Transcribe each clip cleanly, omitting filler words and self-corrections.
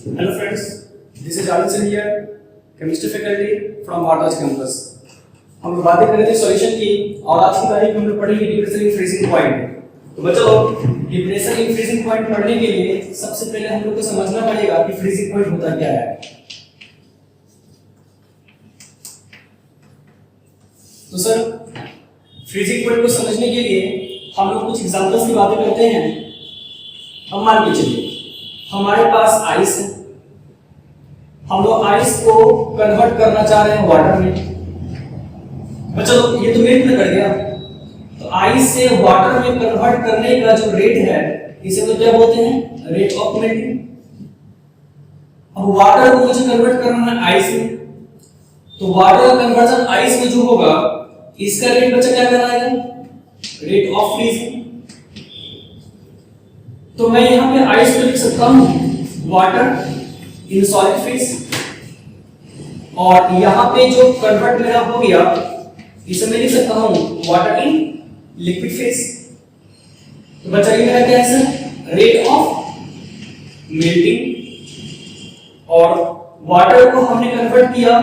Hello friends, this is Arjun here, chemistry faculty from Bhartaj campus. हम लोग बातें कर रहे थे सॉल्यूशन की और आज की तारीख में हम लोग पढ़ेंगे डिप्रेशन इन फ्रीजिंग पॉइंट। तो बच्चों डिप्रेशन इन फ्रीजिंग पॉइंट पढ़ने के लिए सबसे पहले हम लोग को समझना पड़ेगा कि फ्रीजिंग पॉइंट होता क्या है। तो सर फ्रीजिंग पॉइंट को समझने के लिए हम लोग कुछ एग्जांपल्स की बातें करते हैं। हम मान के चलिए हमारे पास आइस है, हम लोग आइस को कन्वर्ट करना चाह रहे हैं वाटर में। बच्चों ये तो मेल्ट कर गया, तो आइस से वाटर में कन्वर्ट करने का जो रेट है इसे तो क्या बोलते हैं, रेट ऑफ मेल्टिंग। अब वाटर को मुझे कन्वर्ट करना है आइस में, तो वाटर का कन्वर्जन आइस में जो होगा इसका रेट बच्चा क्या कहलाएगा, रेट ऑफ फ्रीजिंग। तो मैं यहां पे आइस को लिख सकता हूं वाटर इन सॉलिड फेज, और यहां पे जो कन्वर्ट मेरा हो गया इसे मैं लिख सकता हूं वाटर इन लिक्विड फेज। तो बच्चा ये मेरा क्या है सर, रेट ऑफ मेल्टिंग। और वाटर को हमने कन्वर्ट किया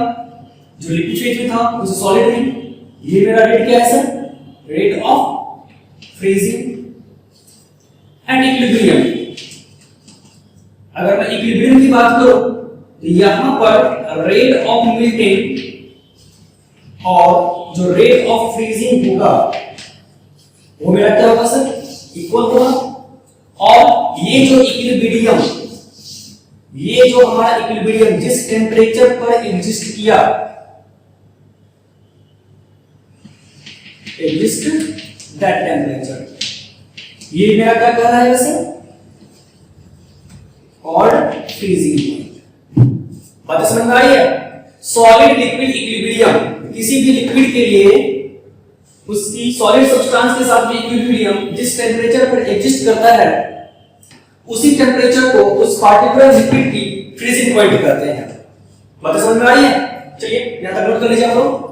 जो लिक्विड फेज में था उसे सॉलिड में, ये मेरा रेट क्या है sir, rate of freezing and equilibrium. अगर मैं इक्विलिब्रियम की बात करूं तो यहां पर रेट ऑफ मेल्टिंग और जो रेट ऑफ फ्रीजिंग होगा वो मेरा क्या होगा सर, इक्वल होगा। और ये जो इक्विलिब्रियम, ये जो हमारा इक्विलिब्रियम जिस टेंपरेचर पर एग्जिस्ट किया, एग्जिस्ट दैट टेंपरेचर, ये मेरा क्या कह रहा है वैसे, और फ्रीजिंग पॉइंट। बात समझ में आ रही है। सॉलिड लिक्विड इक्विलिब्रियम, किसी भी लिक्विड के लिए उसकी सॉलिड सब्सटेंस के साथ में इक्विलिब्रियम जिस टेंपरेचर पर एग्जिस्ट करता है उसी टेंपरेचर को उस पार्टिकुलर लिक्विड की फ्रीजिंग पॉइंट कहते हैं। बात समझ में आ रही है। चलिए यहां तक नोट कर लीजिए आप लोग।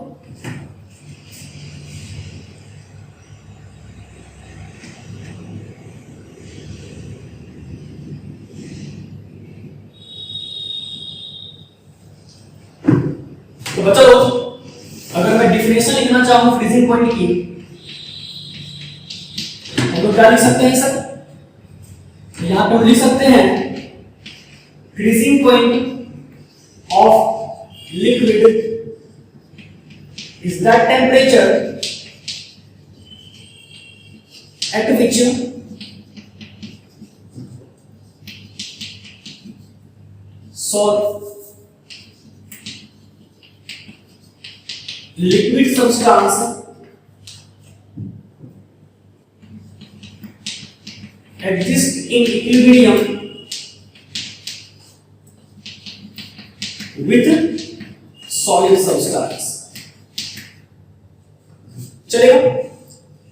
तो बच्चों अगर मैं डिफिनेशन लिखना चाहूं फ्रीजिंग पॉइंट की तो क्या लिख सकते हैं सर, यहां पे हम लिख सकते हैं freezing point of liquid is that temperature at which liquid substance exist in equilibrium with solid substance। चलेगा।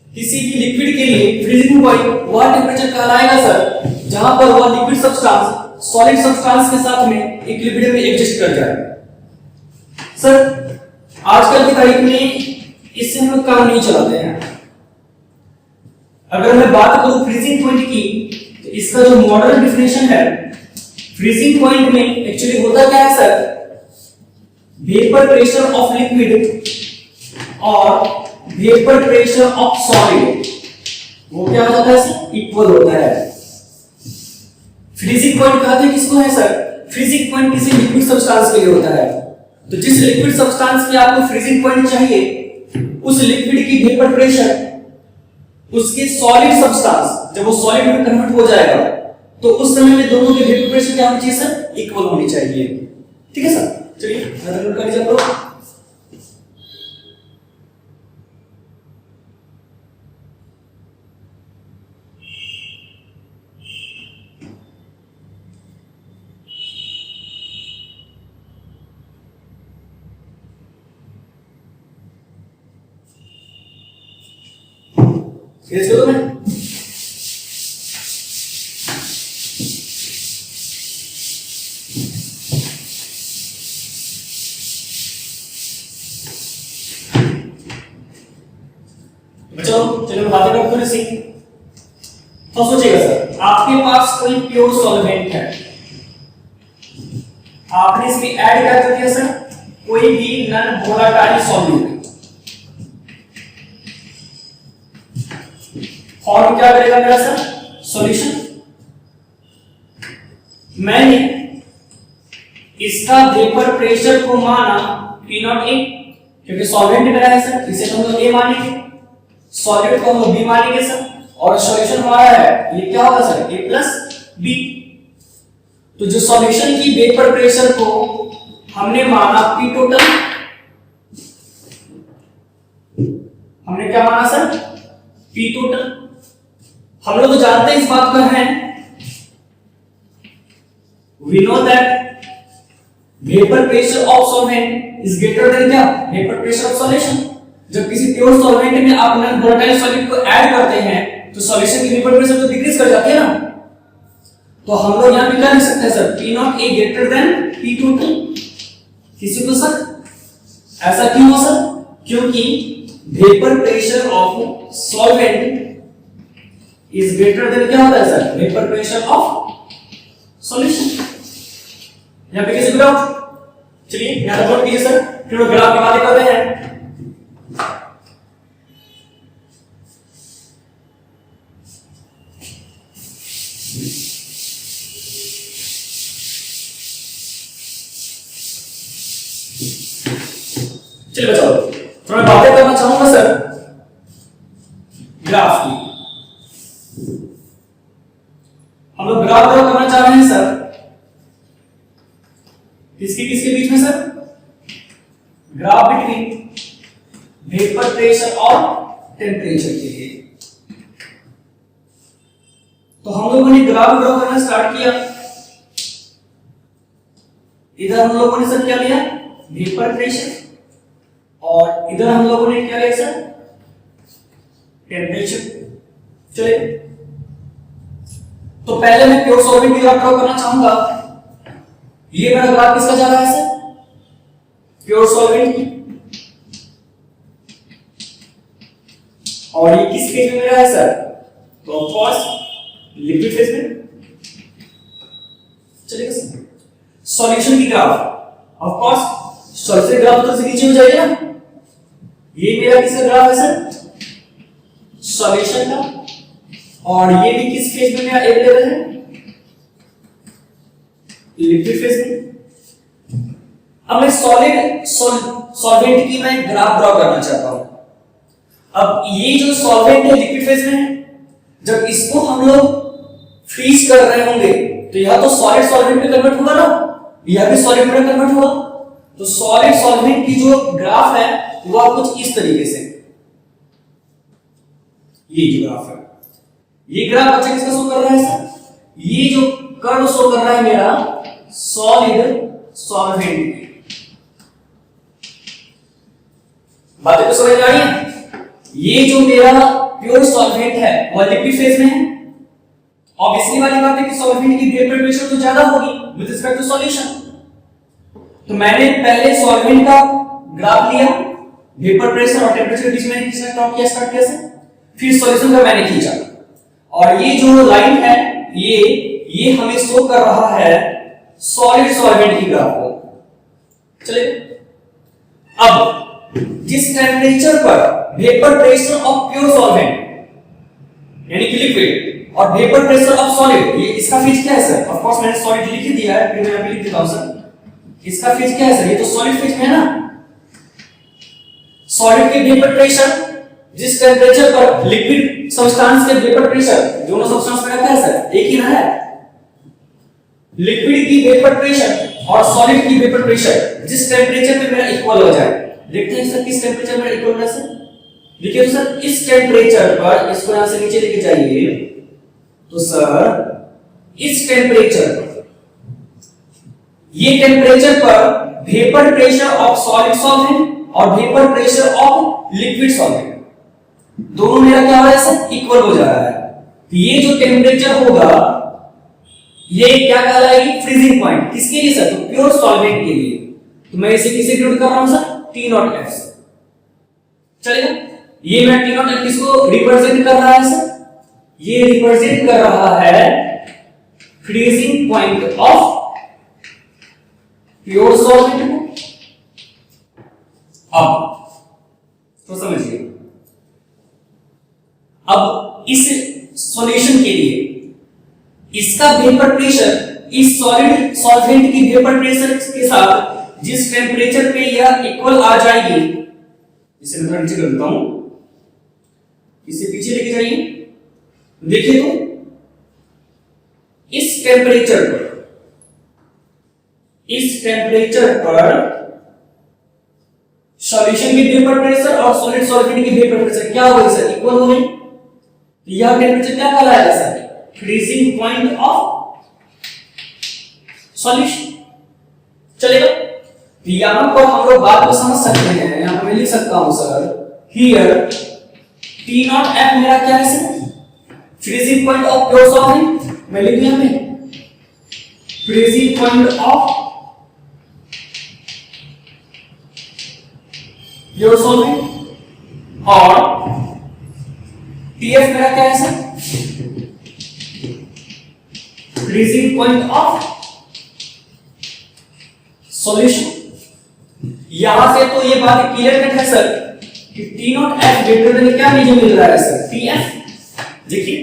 किसी भी लिक्विड के लिए फ्रीजिंग पॉइंट वह टेंपरेचर कहलाएगा सर जहां पर वह लिक्विड सब्सटेंस सॉलिड सब्सटेंस के साथ में इक्विलिब्रियम में एग्जिस्ट कर जाए। सर आजकल की तारीख में इससे हम लोग काम नहीं चलाते हैं। अगर मैं बात करूं फ्रीजिंग पॉइंट की तो इसका जो मॉडर्न डेफिनेशन है, फ्रीजिंग पॉइंट में एक्चुअली होता क्या है sir, vapour pressure of liquid और वेपर प्रेशर ऑफ सॉलिड वो क्या हो जाता है सर, इक्वल होता है। फ्रीजिंग पॉइंट कहते हैं किसको है सर, फ्रीजिंग पॉइंट किसी लिक्विड सब्सटेंस के लिए होता है। तो जिस लिक्विड सब्सटेंस में आपको फ्रीजिंग पॉइंट चाहिए उस लिक्विड की वेपर प्रेशर उसके सॉलिड सब्सटेंस जब वो सॉलिड में कन्वर्ट हो जाएगा तो उस समय में दोनों के वेपर प्रेशर क्या होनी चाहिए सर, इक्वल होनी चाहिए। ठीक है सर। चलिए नोट कर लीजिए आप लोग। इसको तो मैं बच्चों चलो बातें करते हैं सी। तो सोचिएगा सर आपके पास कोई प्योर सॉल्वेंट है, आपने इसमें ऐड क्या कर दिया सर, कोई भी नॉन वोलेटाइल सॉल्यूट। फॉर्म क्या करेगा मेरा सर, सॉल्यूशन। मैंने इसका वेपर प्रेशर को माना P0A, क्योंकि सॉल्वेंट मेरा है सर, इसे तो हम लोग A मानेंगे, सॉल्यूट को हम लोग B मानेंगे सर, और सॉल्यूशन हमारा है ये क्या होगा सर, A प्लस B। तो जो सॉल्यूशन की वेपर प्रेशर को हमने माना P टोटल, हमने क्या माना सर, P टोटल। हम लोग तो जानते हैं इस बात को है, we know that vapor pressure of solvent is greater than क्या, vapor pressure of solution। जब किसी प्योर सॉल्वेंट में आप नॉन वोलेटाइल सॉल्यूट को ऐड करते हैं तो सॉल्यूशन की वेपर प्रेशर तो डिक्रीज कर जाती है ना। तो हम लोग यहां पे क्या लिख सकते हैं sir, P0A greater than P total। किसी को सर ऐसा क्यों हो सर, क्योंकि vapour pressure of solvent is greater than क्या होता है sir, vapour pressure of solution. यहां पे कैसे ग्राफ, चलिए यहां नोट कीजिए सर, फिर ग्राफ की बातें करते हैं। चलिए बच्चों थोड़ा बातें करना चाहूंगा सर ग्राफ की। हम लोग ग्राफ ड्रॉ करना चाह रहे हैं सर, किसके किसके बीच में sir, graph between vapour pressure और टेम्परेचर के लिए। तो हम लोगों ने ग्राफ ड्रॉ करना स्टार्ट किया। इधर हम लोगों ने सर क्या लिया, वेपर प्रेशर, और इधर हम लोगों ने क्या लिया सर, टेम्परेचर। चलिए तो पहले मैं प्योर सॉल्वेंट की ग्राफ ड्रॉ करना चाहूंगा। ये मेरा ग्राफ किसका जा रहा है सर, प्योर सॉल्वेंट की, और ये किस फेज में मेरा है सर, तो ऑफ कोर्स लिक्विड फेज में। चलेगा सर, सॉल्यूशन की graph, of course solution graph तो नीचे हो जाएगा ना। ये मेरा किसका ग्राफ है सर, सॉल्यूशन का, और ये भी किस फेज में मेरा अवेलेबल है, लिक्विड फेज में। अब मैं सॉल्वेंट की मैं ग्राफ ड्रॉ करना चाहता हूं। अब ये जो सॉल्वेंट है लिक्विड फेज में है, जब इसको हम लोग फ्रीज कर रहे होंगे तो यह तो सॉलिड सॉल्वेंट में कन्वर्ट होगा ना, यह भी सॉलिड में कन्वर्ट होगा। तो सॉलिड सॉल्वेंट की जो ग्राफ है वह कुछ इस तरीके से, ये जो ग्राफ है, ये ग्राफ बच्चा किसका शो कर रहा है सर, ये जो कर्व शो कर रहा है मेरा सॉलिड सॉल्वेंट की। बातें तो समझ आ रही है। ये जो मेरा प्योर सॉल्वेंट है वह लिक्विड फेज में है। ऑब्वियसली वाली बात है कि सॉल्वेंट की वेपर प्रेशर तो ज्यादा होगी विद रिस्पेक्ट टू सॉल्यूशन। तो मैंने पहले सॉल्वेंट का ग्राफ लिया, वेपर प्रेशर और टेम्परेचर के बीच में किसने प्लॉट किया, स्टार्ट किया सर, फिर सॉल्यूशन का मैंने खींचा, और ये जो लाइन है ये हमें शो कर रहा है सॉलिड सॉल्वेंट की ग्राफ को। चलिए अब जिस टेम्परेचर पर vapour pressure of pure solvent यानी कि लिक्विड और वेपर प्रेशर ऑफ सॉलिड, ये इसका फेज क्या है सर, ऑफ कोर्स मैंने सॉलिड लिख ही दिया है, फिर मैं यहां पे लिख देता हूं सर, इसका फेज क्या है सर, ये तो सॉलिड फेज में है ना। सॉलिड के वेपर प्रेशर जिस टेम्परेचर पर लिक्विड सब्सटेंस के वेपर प्रेशर, दोनों सब्सटेंस में क्या है सर, एक ही ना है। लिक्विड की वेपर प्रेशर और सॉलिड की वेपर प्रेशर जिस टेम्परेचर पे मेरा इक्वल हो जाए, देखते हैं सर किस टेम्परेचर मेरा इक्वल है सर। देखिए तो सर इस टेम्परेचर पर, इसको यहां से नीचे लेके जाइए, तो सर इस टेम्परेचर पर, ये टेम्परेचर पर vapour pressure of solid solvent और vapour pressure of liquid solvent दोनों मेरा क्या हो रहा है सर, इक्वल हो जा रहा है। तो ये जो टेम्परेचर होगा ये क्या कहलाएगी, फ्रीजिंग पॉइंट। किसके लिए सर, तो प्योर सॉल्वेंट के लिए। तो मैं इसे किसे डिनोट कर रहा हूं सर, T0F से। चलेगा, ये मैं T0F किसको रिप्रेजेंट कर रहा है सर, ये रिप्रेजेंट कर रहा है freezing point of pure solvent को। अब तो समझिए, अब इस सॉल्यूशन के लिए इसका वेपर प्रेशर इस सॉलिड सॉल्वेंट की वेपर प्रेशर के साथ जिस टेंपरेचर पे यह इक्वल आ जाएगी, इसे मैं थोड़ा नीचे कर देता हूं, इसे पीछे लेके जाइए, देखिए तो इस टेंपरेचर पर सॉल्यूशन की वेपर प्रेशर और सॉलिड सॉल्वेंट की वेपर प्रेशर क्या होगा सर, इक्वल हो गई। यह टेंपरेचर क्या कहलाएगा sir, freezing point of solution. चलेगा, तो यहां पर हम लोग बात को समझ सकते हैं। यहां पर मैं लिख सकता हूं sir, here T not F मेरा क्या है sir, freezing point of pure solvent. मैं लिख दिया, मैं freezing point of pure solvent, और TF मेरा क्या है sir, freezing point of solution. यहां से तो ये बात क्लियर कट है सर कि T not F greater than क्या मुझे मिल रहा है सर, TF। देखिए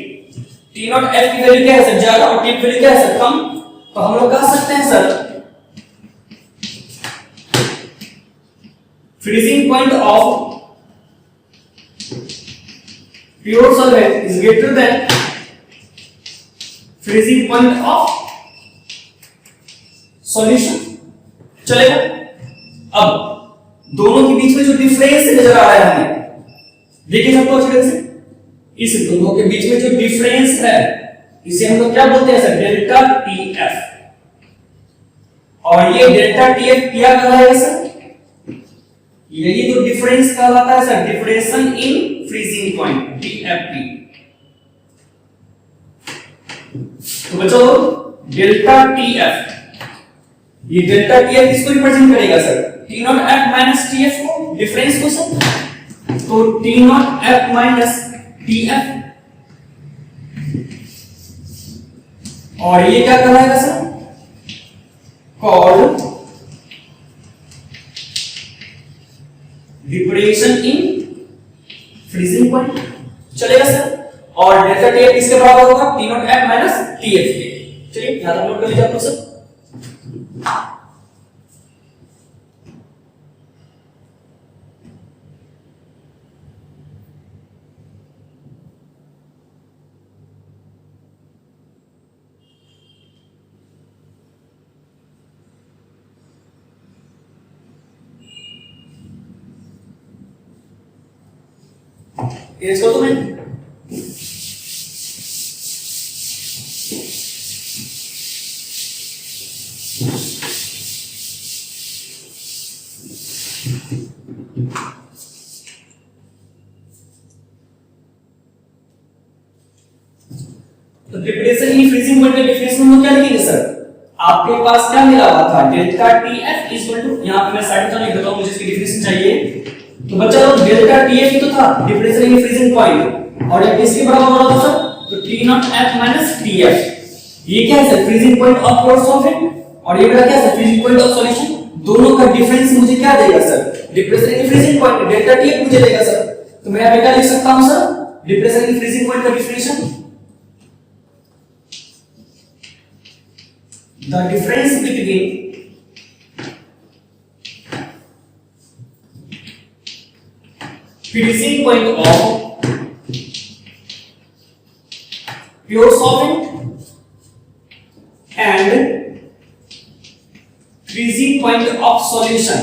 T नॉट F की वैल्यू क्या है सर, ज्यादा, और TF वैल्यू क्या है सर, कम। तो हम लोग कह सकते हैं sir freezing point of pure solvent is greater than freezing point of solution. चलेगा, अब दोनों के बीच में जो डिफरेंस नजर आ रहा है हमें, देखिए सबको अच्छी तरह से, इस दोनों के बीच में जो डिफरेंस है इसे हम लोग क्या बोलते हैं सर, डेल्टा TF। और ये डेल्टा TF क्या कहलाएगा सर, यही तो डिफरेंस कहलाता है sir, डिफरेंशन in freezing point, DFP। तो बच्चों डेल्टा TF, ये डेल्टा TF किसको रिप्रेजेंट करेगा sir, T not F minus TF को, डिफरेंस को सर। तो T not F minus TF, और ये क्या कहलाएगा sir, called depression in freezing point. चलेगा सर, और डेल्टा TF किसके बराबर होगा, T not F minus TF के। चलिए यहां तक नोट कर लीजिए आप लोग सर। इसको तो मैं तो डिप्रेशन इन फ्रीजिंग पॉइंट के डिफरेंस में क्या लिखेंगे सर, आपके पास क्या मिला हुआ था, डेल्टा TF इक्वल टू, यहां पे मैं साइड में लिख देता हूं, मुझे इसकी डिफरेंस चाहिए। तो बच्चा लोग डेल्टा TF ही तो था, डिप्रेशन इन फ्रीजिंग पॉइंट, और ये किसके बराबर हो रहा था सर, तो T not F minus TF। ये क्या है sir, freezing point of pure solvent, और ये मेरा क्या है sir, freezing point of solution. दोनों का डिफरेंस मुझे क्या देगा sir, depression in freezing point, delta TF मुझे देगा सर। तो मैं यहां पे क्या लिख सकता हूं sir, depression in freezing point का differential, the difference between freezing point of pure solvent and freezing point of solution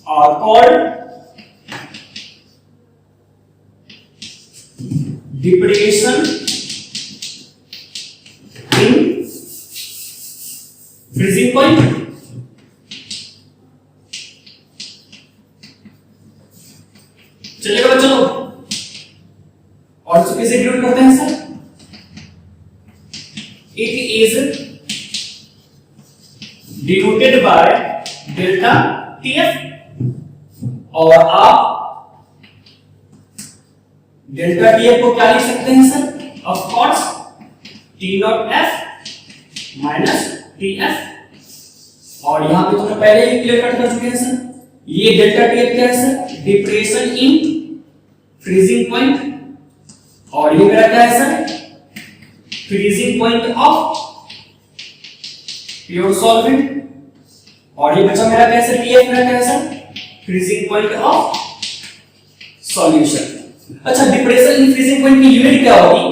are called depression freezing point. चलिएगा बच्चों, और इसको कैसे डिनोट करते हैं sir, it is denoted by delta TF, और आप डेल्टा TF को क्या लिख सकते हैं sir, of course T not F minus T F. और यहां पे तुमने पहले ही क्लियर कट कर चुके हैं सर। ये डेल्टा टी एफ क्या है sir? Depression in freezing point. और ये मेरा क्या है sir? Freezing point of pure solvent. और ये बचा मेरा क्या है सर? टी एफ मेरा क्या है sir? Freezing point of solution. अच्छा, डिप्रेशन इन फ्रीजिंग पॉइंट की यूनिट क्या होगी?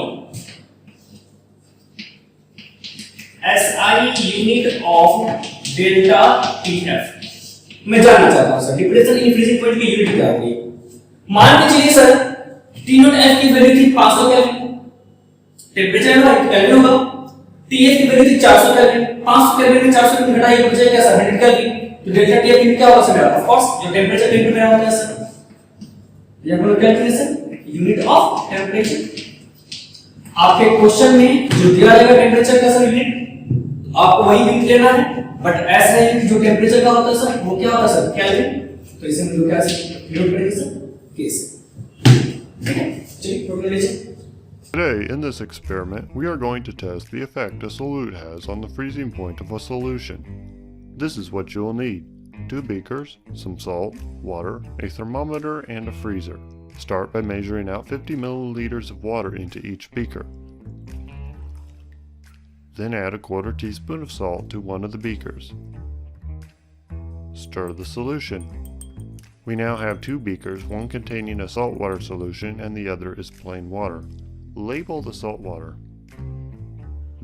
SI unit of delta TF। मैं जानना चाहता हूं sir depression in freezing point की यूनिट क्या होगी? मान के चलिए सर T0F की वैल्यू थी 500 केल्विन, टेंपरेचर है केल्विन होगा। TF की वैल्यू थी 400 केल्विन, 500 केल्विन में 400 केल्विन घटाइए तो बचेगा क्या सर? 100 केल्विन। तो डेल्टा TF यूनिट क्या होगा सर मेरा? ऑफ कोर्स जो टेंपरेचर इनटू मेरा होता है सर, ये अपन कैलकुलेशन यूनिट ऑफ टेंपरेचर। आपके क्वेश्चन में जो दिया जाएगा टेंपरेचर का सर यूनिट, आपको वही यूनिट लेना है। बट ऐसा यूनिट जो टेंपरेचर का होता है सर, वो क्या होता है सर? केल्विन। तो इसे हम लोग क्या नोट करेंगे सर? केस। ठीक है, चलिए प्रॉब्लम लीजिए। Today, in this experiment, we are going to test the effect a solute has on the freezing point of a solution. This is what you will need: 2 beakers, some salt, water, a thermometer, and a freezer. Start by measuring out 50 milliliters of water into each beaker. Then add a 1/4 teaspoon of salt to one of the beakers. Stir the solution. We now have 2 beakers, one containing a saltwater solution and the other is plain water. Label the salt water.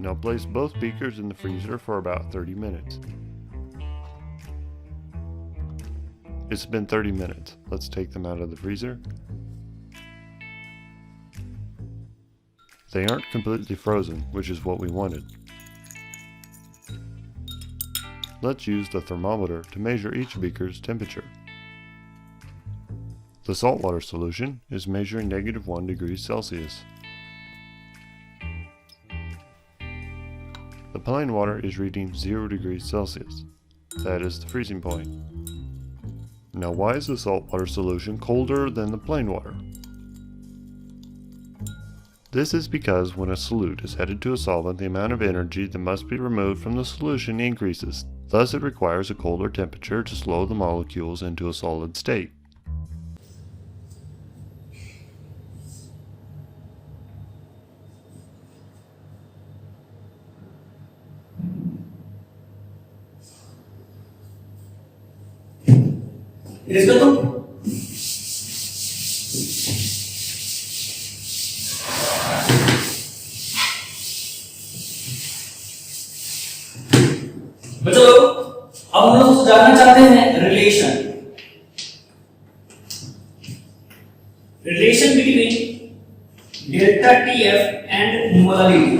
Now place both beakers in the freezer for about 30 minutes. It's been 30 minutes. Let's take them out of the freezer. They aren't completely frozen, which is what we wanted. Let's use the thermometer to measure each beaker's temperature. The saltwater solution is measuring -1 degrees Celsius. The plain water is reading 0 degrees Celsius. That is the freezing point. Now, why is the saltwater solution colder than the plain water? This is because when a solute is headed to a solvent, the amount of energy that must be removed from the solution increases. Thus, it requires a colder temperature to slow the molecules into a solid state. Erase कर दो। बच्चों लोग, अब हम लोग जानना चाहते हैं relation between delta TF and molarity.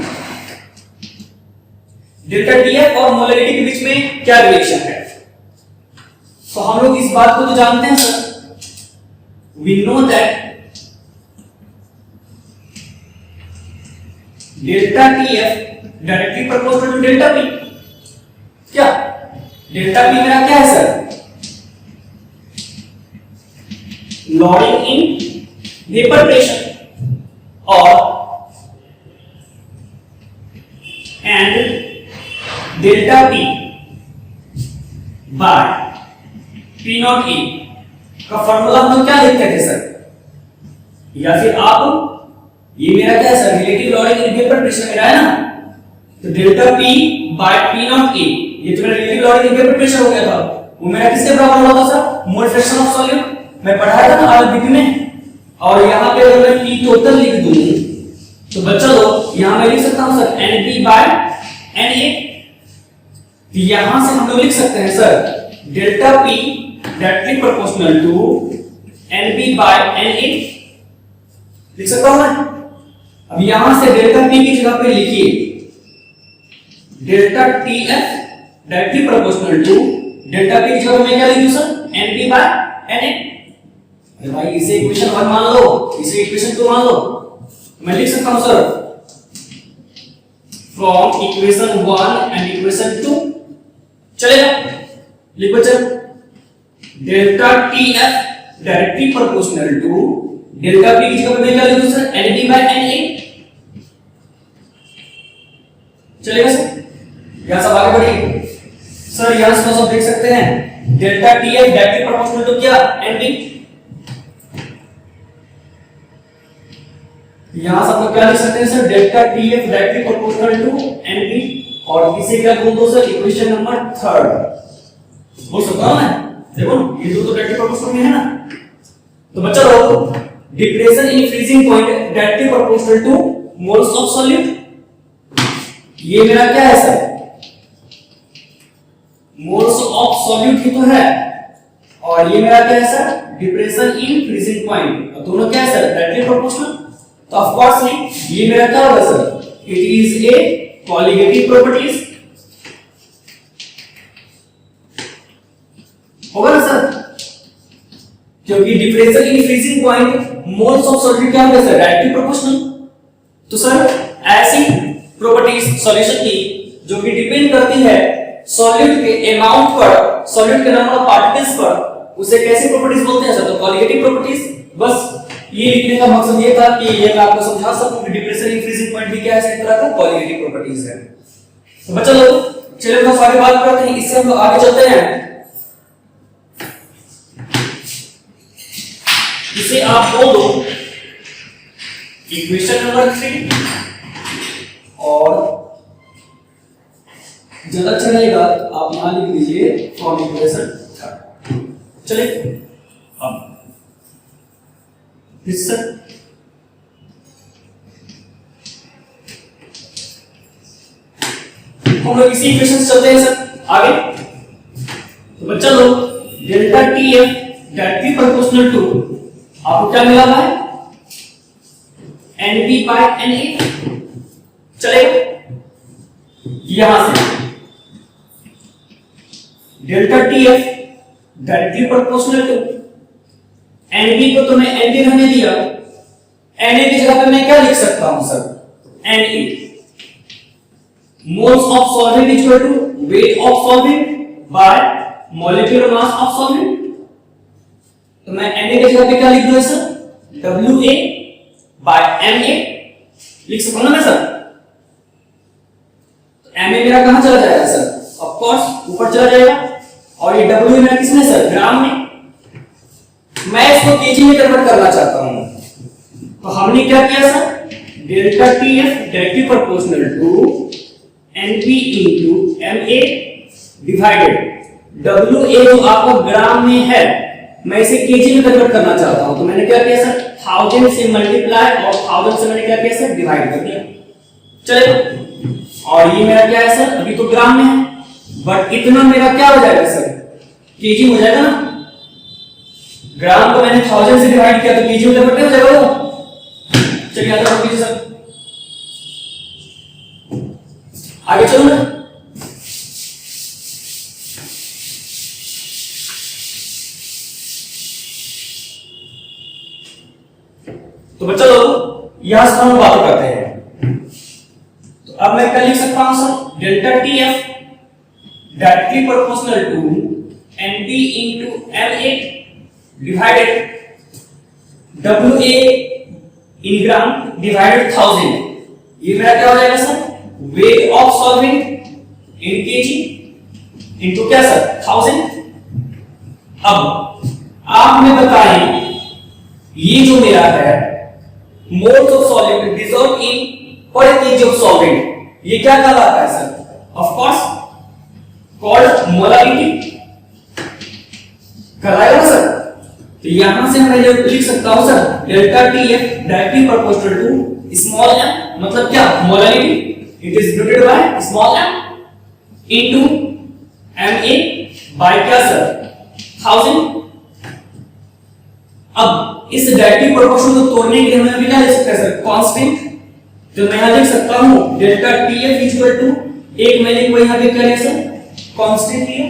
Delta TF और मोलारिटी के बीच में क्या रिलेशन है? तो हम लोग इस बात को तो जानते हैं sir, we know that delta TF directly proportional to delta P। क्या डेल्टा P मेरा क्या है sir? Loading in vapour pressure और and delta P by P0E का फॉर्मूला हम लोग क्या लिखते थे सर? या फिर आप ये मेरा क्या है sir? Relative loading in vapour pressure मेरा है ना, तो डेल्टा P बाय P0E, ये तो मेरा relative loading in vapour pressure हो गया था। वो मेरा किसके बराबर होता sir? Mole fraction of solute. मैं पढ़ाया था ना आरबीपी में। और यहां पे अगर मैं P टोटल लिख दूं तो बच्चा लोग यहां मैं लिख सकता हूं सर NP बाय NA। यहां से हम लोग लिख सकते हैं sir delta P directly proportional to NP by NA। लिख सकता हूं मैं। अब यहां से डेल्टा P की जगह पे लिखिए delta TF directly proportional to delta P की जगह पे मैं क्या लिखूं सर? NP by NA। अरे भाई इसे इक्वेशन 1 मान लो, इसे इक्वेशन 2 मान लो। मैं लिख सकता हूं sir from equation 1 and equation 2 चलेगा? लिख बच्चा delta TF directly proportional to delta P की जगह पे मैं क्या लिखूं सर? NP by NA। चलेगा सर? यहाँ सब आगे बढ़िए सर। यहाँ से सब देख सकते हैं delta T F directly proportional to क्या एनटी। यहाँ सब लोग क्या लिख सकते हैं sir, delta T F directly proportional to NT. और इसे क्या बोल दो सर, इक्वेशन नंबर 3 बोल सकता हूं मैं। देखो ये दो तो डायरेक्टली प्रोपोर्शनल में है ना। तो बच्चा लोग depression in freezing point directly proportional two moles of solute. ये मेरा क्या है सर, मोल्स ऑफ सॉल्यूट ही तो है। और ये मेरा क्या है sir, depression in freezing point. दोनों क्या है सर, डायरेक्टली प्रोपोर्शनल। तो ऑफ कोर्स नहीं, ये मेरा क्या होगा sir, it is a colligative properties होगा ना सर, क्योंकि differential in freezing point moles of solute क्या होगा सर, डायरेक्टली प्रोपोर्शनल। तो सर ऐसी प्रॉपर्टीज सॉल्यूशन की जो कि डिपेंड करती है सॉल्यूट के अमाउंट पर, सॉल्यूट के नंबर ऑफ पार्टिकल्स पर, उसे कैसी प्रॉपर्टीज बोलते हैं सर, तो कॉलिगेटिव प्रॉपर्टीज। बस ये लिखने का मकसद ये था कि ये मैं आपको समझा सकूं कि डिप्रेशन इन फ्रीजिंग पॉइंट भी क्या है, एक तरह का कॉलिगेटिव प्रॉपर्टीज है। तो बच्चा लोग चलिए हम आगे बात करते हैं, इससे हम लोग आगे चलते हैं। इसे आप बोल दो इक्वेशन नंबर 3 और ज्यादा अच्छा रहेगा आप यहां लिख लीजिए फ्रॉम इक्वेशन 3। चलिए अब सर हम लोग इसी इक्वेशन से चलते हैं सर आगे। तो बच्चा लोग delta T F directly proportional to आपको क्या मिला है, N P by N A. चलेगा यहां से delta T F directly proportional to NB को तो मैं एनडी रहने दिया, एनए की जगह पे मैं क्या लिख सकता हूं sir, NA moles of solvent equal to weight of solvent by molecular mass of solvent. तो मैं एनए की जगह पे क्या लिख दूं सर, WA बाय MA लिख सकता हूं ना मैं सर। तो MA मेरा कहां चला जाएगा सर, ऑफ कोर्स ऊपर चला जाएगा। और ये WA मेरा किसमें सर, ग्राम में। मैं इसको केजी में कन्वर्ट करना चाहता हूं। तो हमने क्या किया sir, delta T F directly proportional to NP into MA divided WA जो आपका ग्राम में है, मैं इसे केजी में कन्वर्ट करना चाहता हूं। तो मैंने क्या किया सर, 1000 से मल्टीप्लाई और 1000 से मैंने क्या किया सर, डिवाइड कर दिया। चलेगा। और ये मेरा क्या है सर, अभी तो ग्राम में है, बट इतना मेरा क्या हो जाएगा सर, केजी हो जाएगा ना। ग्राम को मैंने 1000 से डिवाइड किया तो केजी में कन्वर्ट हो जाएगा वो। चलिए आगे बढ़िए सर, आगे चलो ना। तो बच्चा लोग यहां से हम बात करते हैं। तो अब मैं क्या लिख सकता हूं sir, delta T F directly proportional to NP into MA divided WA in gram divided 1000। ये मेरा क्या हो जाएगा sir, weight of solvent in KG into क्या सर, 1000। अब आप हमें बताएं ये जो मेरा है moles of solvent dissolve in per KG of solvent, ये क्या कहलाता है sir, of course called molarity कहलाएगा सर। तो यहां से मैं लिख सकता हूं sir, delta T F directly proportional to small m, मतलब क्या, molarity, it is denoted by small m into Ma by क्या सर, 1000। अब इस डायरेक्टली प्रोपोर्शनल को तोड़ने के लिए हम क्या लिख सकते हैं सर, कांस्टेंट। तो मैं यहां लिख सकता हूं delta T F equal to, एक मैंने को यहां पे क्या लिया सर, कांस्टेंट लिया,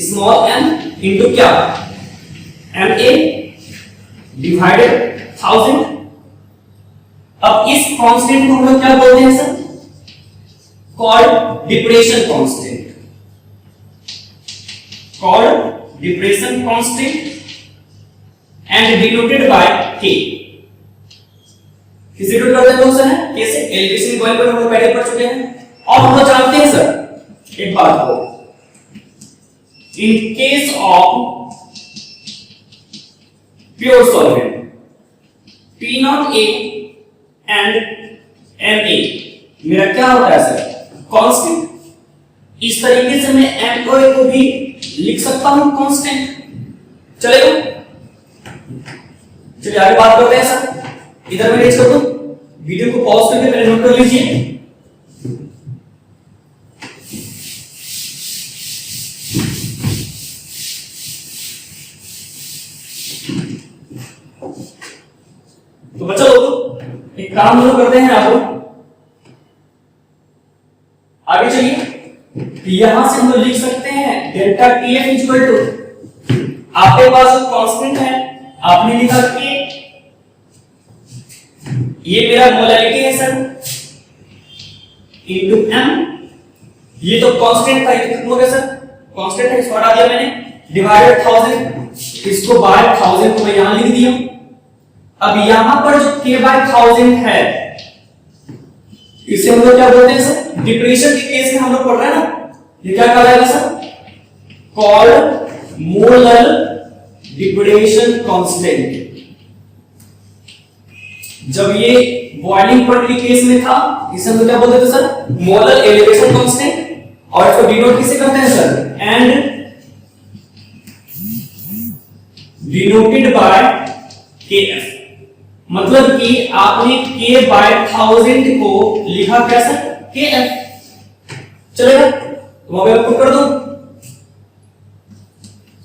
स्मॉल m इनटू क्या, Ma डिवाइडेड 1000। अब इस कांस्टेंट को हम लोग क्या बोलते हैं sir, called depression constant, called depression constant and denoted by K। किसे डिनोट करते हैं दोस्तों, है K से। एलिवेशन पॉइंट पर हम लोग पहले पढ़ चुके हैं। और हम लोग जानते हैं सर एक बात को, in case of pure solvent P0A and Ma मेरा क्या होता है सर, कांस्टेंट। इस तरीके से मैं MOA को भी लिख सकता हूं कांस्टेंट। चलेगा? चलिए आगे बात करते हैं सर। इधर मैं रेज कर दूं, वीडियो को पॉज करके पहले नोट कर लीजिए। तो बच्चा लोग एक काम शुरू करते हैं आप लोग, आगे चलिए। यहां से हम लोग लिख सकते हैं डेल्टा TF इक्वल टू, आपके पास कांस्टेंट है, आपने लिखा कि ये मेरा मोलैलिटी है सर इनटू m, ये तो कांस्टेंट था, ये कितना हो गया सर, कांस्टेंट है, इसको हटा दिया मैंने, डिवाइडेड 1000, इसको बाय 1000 को मैं यहां लिख दिया। अब यहां पर जो k/1000 है इसे हम लोग क्या बोलते हैं सर, डिप्रेशन के केस में हम लोग पढ़ रहे हैं ना, ये क्या कहा जाएगा sir, called molar depression constant. जब ये बॉइलिंग पॉइंट के केस में था इसे हम लोग क्या बोलते थे सर, मोलर एलिवेशन कांस्टेंट, और इसको डिनोट किससे करते हैं sir, and denoted by kf। मतलब कि आपने k/1000 को लिखा कैसे, kf। चलेगा? वहां पे आपको कर दो।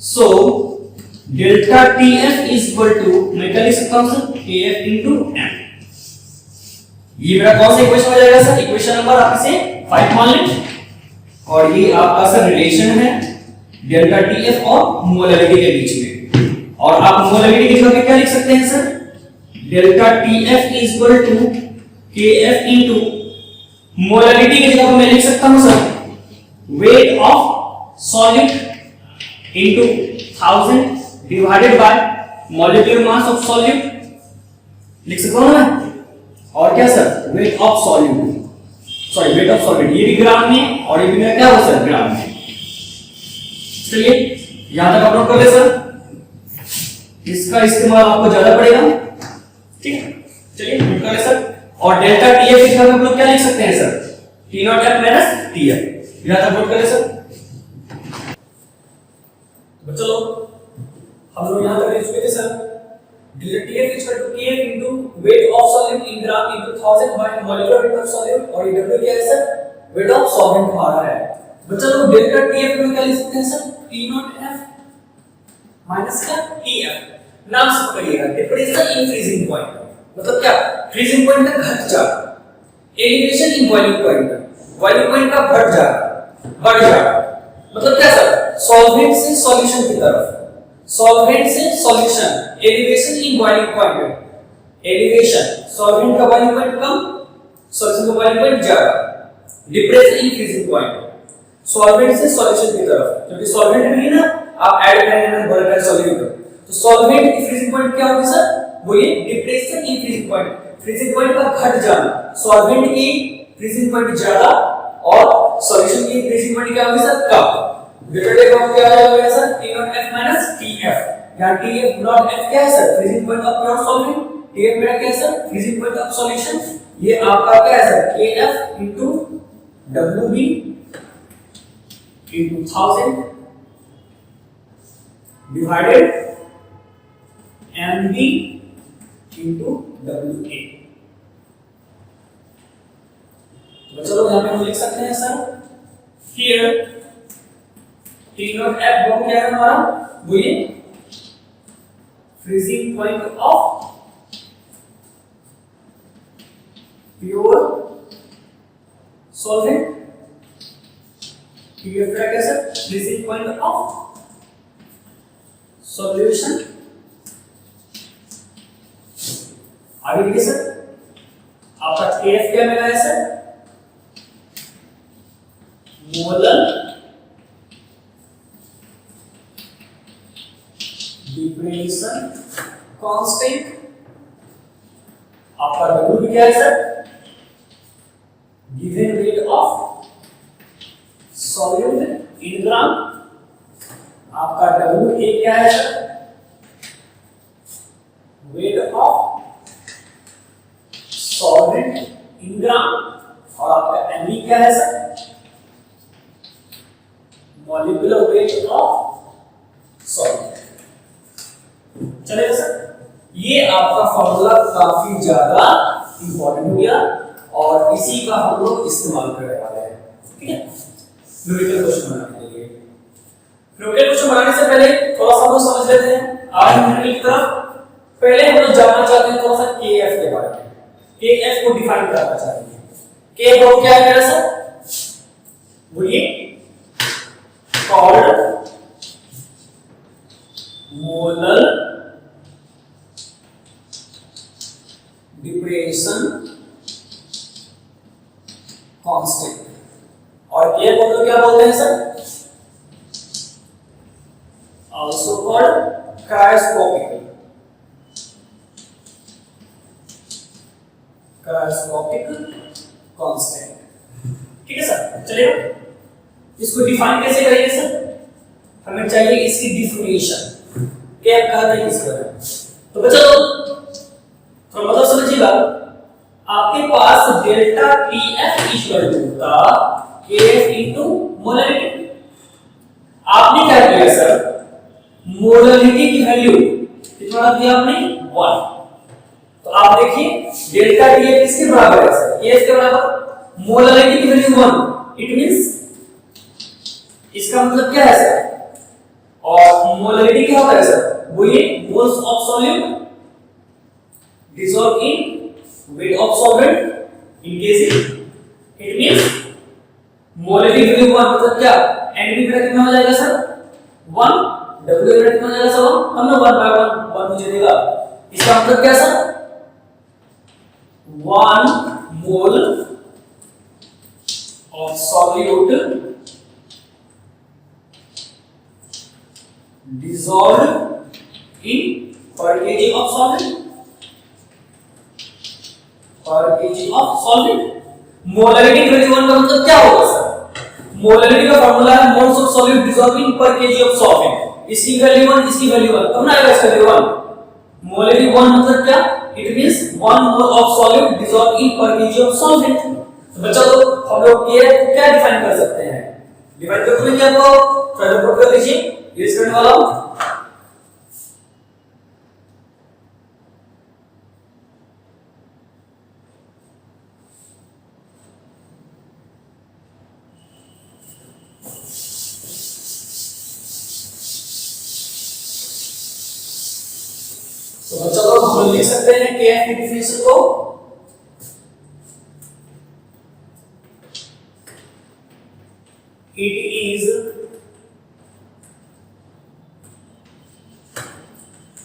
So delta TF is equal to, मैं क्या लिख सकता हूं सर, kf इंटू m। ये मेरा कौन सा इक्वेशन हो जाएगा सर, इक्वेशन नंबर आप इसे 5 मान लें, और ये आपका सर रिलेशन है डेल्टा TF और मोलैलिटी के बीच में। और आप मोलैलिटी की जगह क्या लिख सकते हैं sir, delta TF is equal to kf into molality की जगह मैं लिख सकता हूं sir weight of solid into 1000 divided by molecular mass of solid, लिख सकता हूं ना। और क्या sir, weight of solid, sorry weight of solid, ये भी ग्राम में और ये भी मेरा क्या होगा सर, ग्राम में। चलिए यहां तक आप नोट कर ले सर, इसका इस्तेमाल आपको ज्यादा पड़ेगा, ठीक है। चलिए नोट कर ले सर। और डेल्टा TF की जगह हम लोग क्या लिख सकते हैं सर, T0F माइनस TF, यहां तक नोट कर ले सर। बच्चों लोग हम लोग यहां तक लिख चुके थे sir, delta TF equal to kf into weight of solvent in gram into 1000 by molecular weight of solvent, और ये W क्या है सर, वेट ऑफ सॉल्वेंट हमारा है। बच्चों लोग डेल्टा TF में क्या लिख सकते हैं सर, T0F माइनस का TF। नाम से पकड़िएगा, डिप्रेशन इन फ्रीजिंग पॉइंट, मतलब क्या, फ्रीजिंग पॉइंट का घट जा, एलिवेशन इन बॉइलिंग पॉइंट का घट जा, बढ़ जा, मतलब क्या सर, सॉल्वेंट से सॉल्यूशन की तरफ, सॉल्वेंट से solution, elevation in boiling point, elevation solvent का बॉइलिंग पॉइंट कम, सॉल्यूशन का बॉइलिंग पॉइंट ज्यादा, depression in freezing point, solvent से सॉल्यूशन की तरफ, क्योंकि सॉल्वेंट में ही ना आप ऐड करेंगे ना बोल रहे सॉल्यूट, तो सॉल्वेंट की फ्रीजिंग पॉइंट क्या होगी सर, वो ये depression in freezing point, freezing point का घट जाना, सॉल्वेंट की फ्रीजिंग पॉइंट ज्यादा और सॉल्यूशन की फ्रीजिंग पॉइंट क्या होगी सर, कम। डिफरेंट फॉर्म क्या आ जाएगा सर, T0F माइनस TF, यहां TF नॉट F क्या है sir, freezing point of pure solvent, TF मेरा क्या है sir, freezing point of solution, ये आपका क्या है sir, kf into WB into 1000 divided MB into WA। तो चलो यहां पे हम लिख सकते हैं सर, here T0F वो क्या है हमारा, वो ये freezing point of pure solvent, TF क्या है sir, freezing point of solution. आगे देखिए सर, आपका KF क्या मिला है सर, मोलर डिप्रेशन कांस्टेंट, आपका W क्या है sir, given weight of solute in gram. आपका W क्या है sir? Weight of solvent in gram. और आपका ME क्या है sir? Molecular weight of solvent. चलेगा सर? ये आपका फॉर्मूला काफी ज्यादा इंपॉर्टेंट हो गया और इसी का हम लोग इस्तेमाल करने वाले हैं। ठीक है, न्यूमेरिकल क्वेश्चन बनाने के लिए। न्यूमेरिकल क्वेश्चन बनाने से पहले थोड़ा सा हम लोग समझ लेते हैं आज न्यूमेरिकल की तरफ। पहले हम लोग जानना चाहते हैं थोड़ा सा KF के बारे में। KF को डिफाइन करना चाहते हैं। KF को क्या है मेरा सर? बोलिए, कॉल्ड मोलर डिप्रेशन कांस्टेंट। और ये मतलब क्या बोलते हैं sir? Also called cryoscopic constant. ठीक है सर, चलिए इसको डिफाइन कैसे करेंगे सर? हमें चाहिए इसकी डिफिनेशन। क्या कहते हैं इसको? तो बच्चों तो मतलब समझिएगा, आपके पास डेल्टा TF इक्वल टू होता KF इनटू मोलरिटी। आपने क्या किया सर? मोलरिटी की वैल्यू कितना दिया आपने? 1। तो आप देखिए डेल्टा TF किसके बराबर है सर? KF के बराबर। मोलरिटी की वैल्यू 1, इट मींस इसका मतलब क्या है सर? और मोलरिटी क्या होता है सर? बोलिए, moles of solute dissolve in weight of solvent in Kg। it means molarity value 1 मतलब क्या? NB का कितना हो जाएगा सर? 1। W का कितना हो जाएगा सर? हमने 1 by 1 मुझे देगा। इसका मतलब क्या sir? 1 mole of solute dissolved in per kg of solvent पर kg ऑफ सॉल्वेंट। मोलरिटी 21 का मतलब क्या होगा सर? मोलरिटी का फार्मूला है मोल्स ऑफ सॉल्यूट डिसॉल्विंग पर kg ऑफ सॉल्वेंट। इसकी वैल्यू 1, इसकी वैल्यू 1, कब ना आएगा इसका वैल्यू 1? मोलरिटी 1 मतलब क्या? It means 1 mole of solute dissolving पर kg ऑफ सॉल्वेंट। तो बच्चों तो हम लोग ये क्या डिफाइन कर सकते हैं? डिफाइन करने के लिए आपको थोड़ा नोट कर लीजिए, यूज करने वाला हूं। तो चलो हम लिख सकते हैं KF की डिफिनेशन को। It is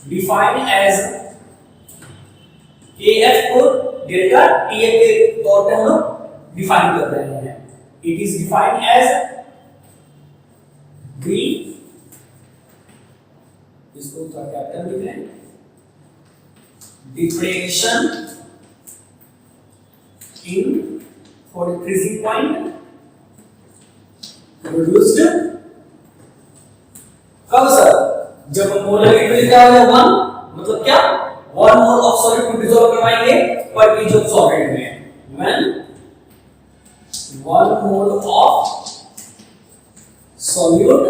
defined as KF को डेल्टा TF के तौर पे हम लोग डिफाइन कर रहे हैं। It is defined as B, इसको थोड़ा कैपिटल लिख लें, depression in for freezing point produced कब सर? जब मोलरिटी क्या हो जाएगा 1, मतलब क्या? 1 मोल ऑफ सॉल्यूट को डिसॉल्व करवाएंगे पर kg ऑफ सॉल्वेंट में। when 1 mole of solute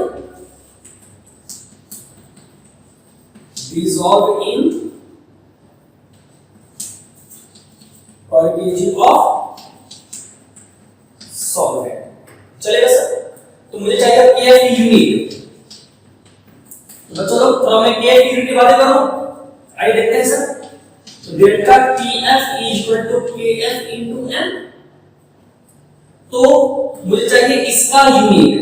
dissolved in per kg of solvent। चलेगा सर? तो मुझे चाहिए KF की यूनिट। तो चलो तो मैं KF की यूनिट की बातें करूं। आइए देखते हैं सर। तो delta TF equal to KF into M। तो मुझे चाहिए इसका यूनिट।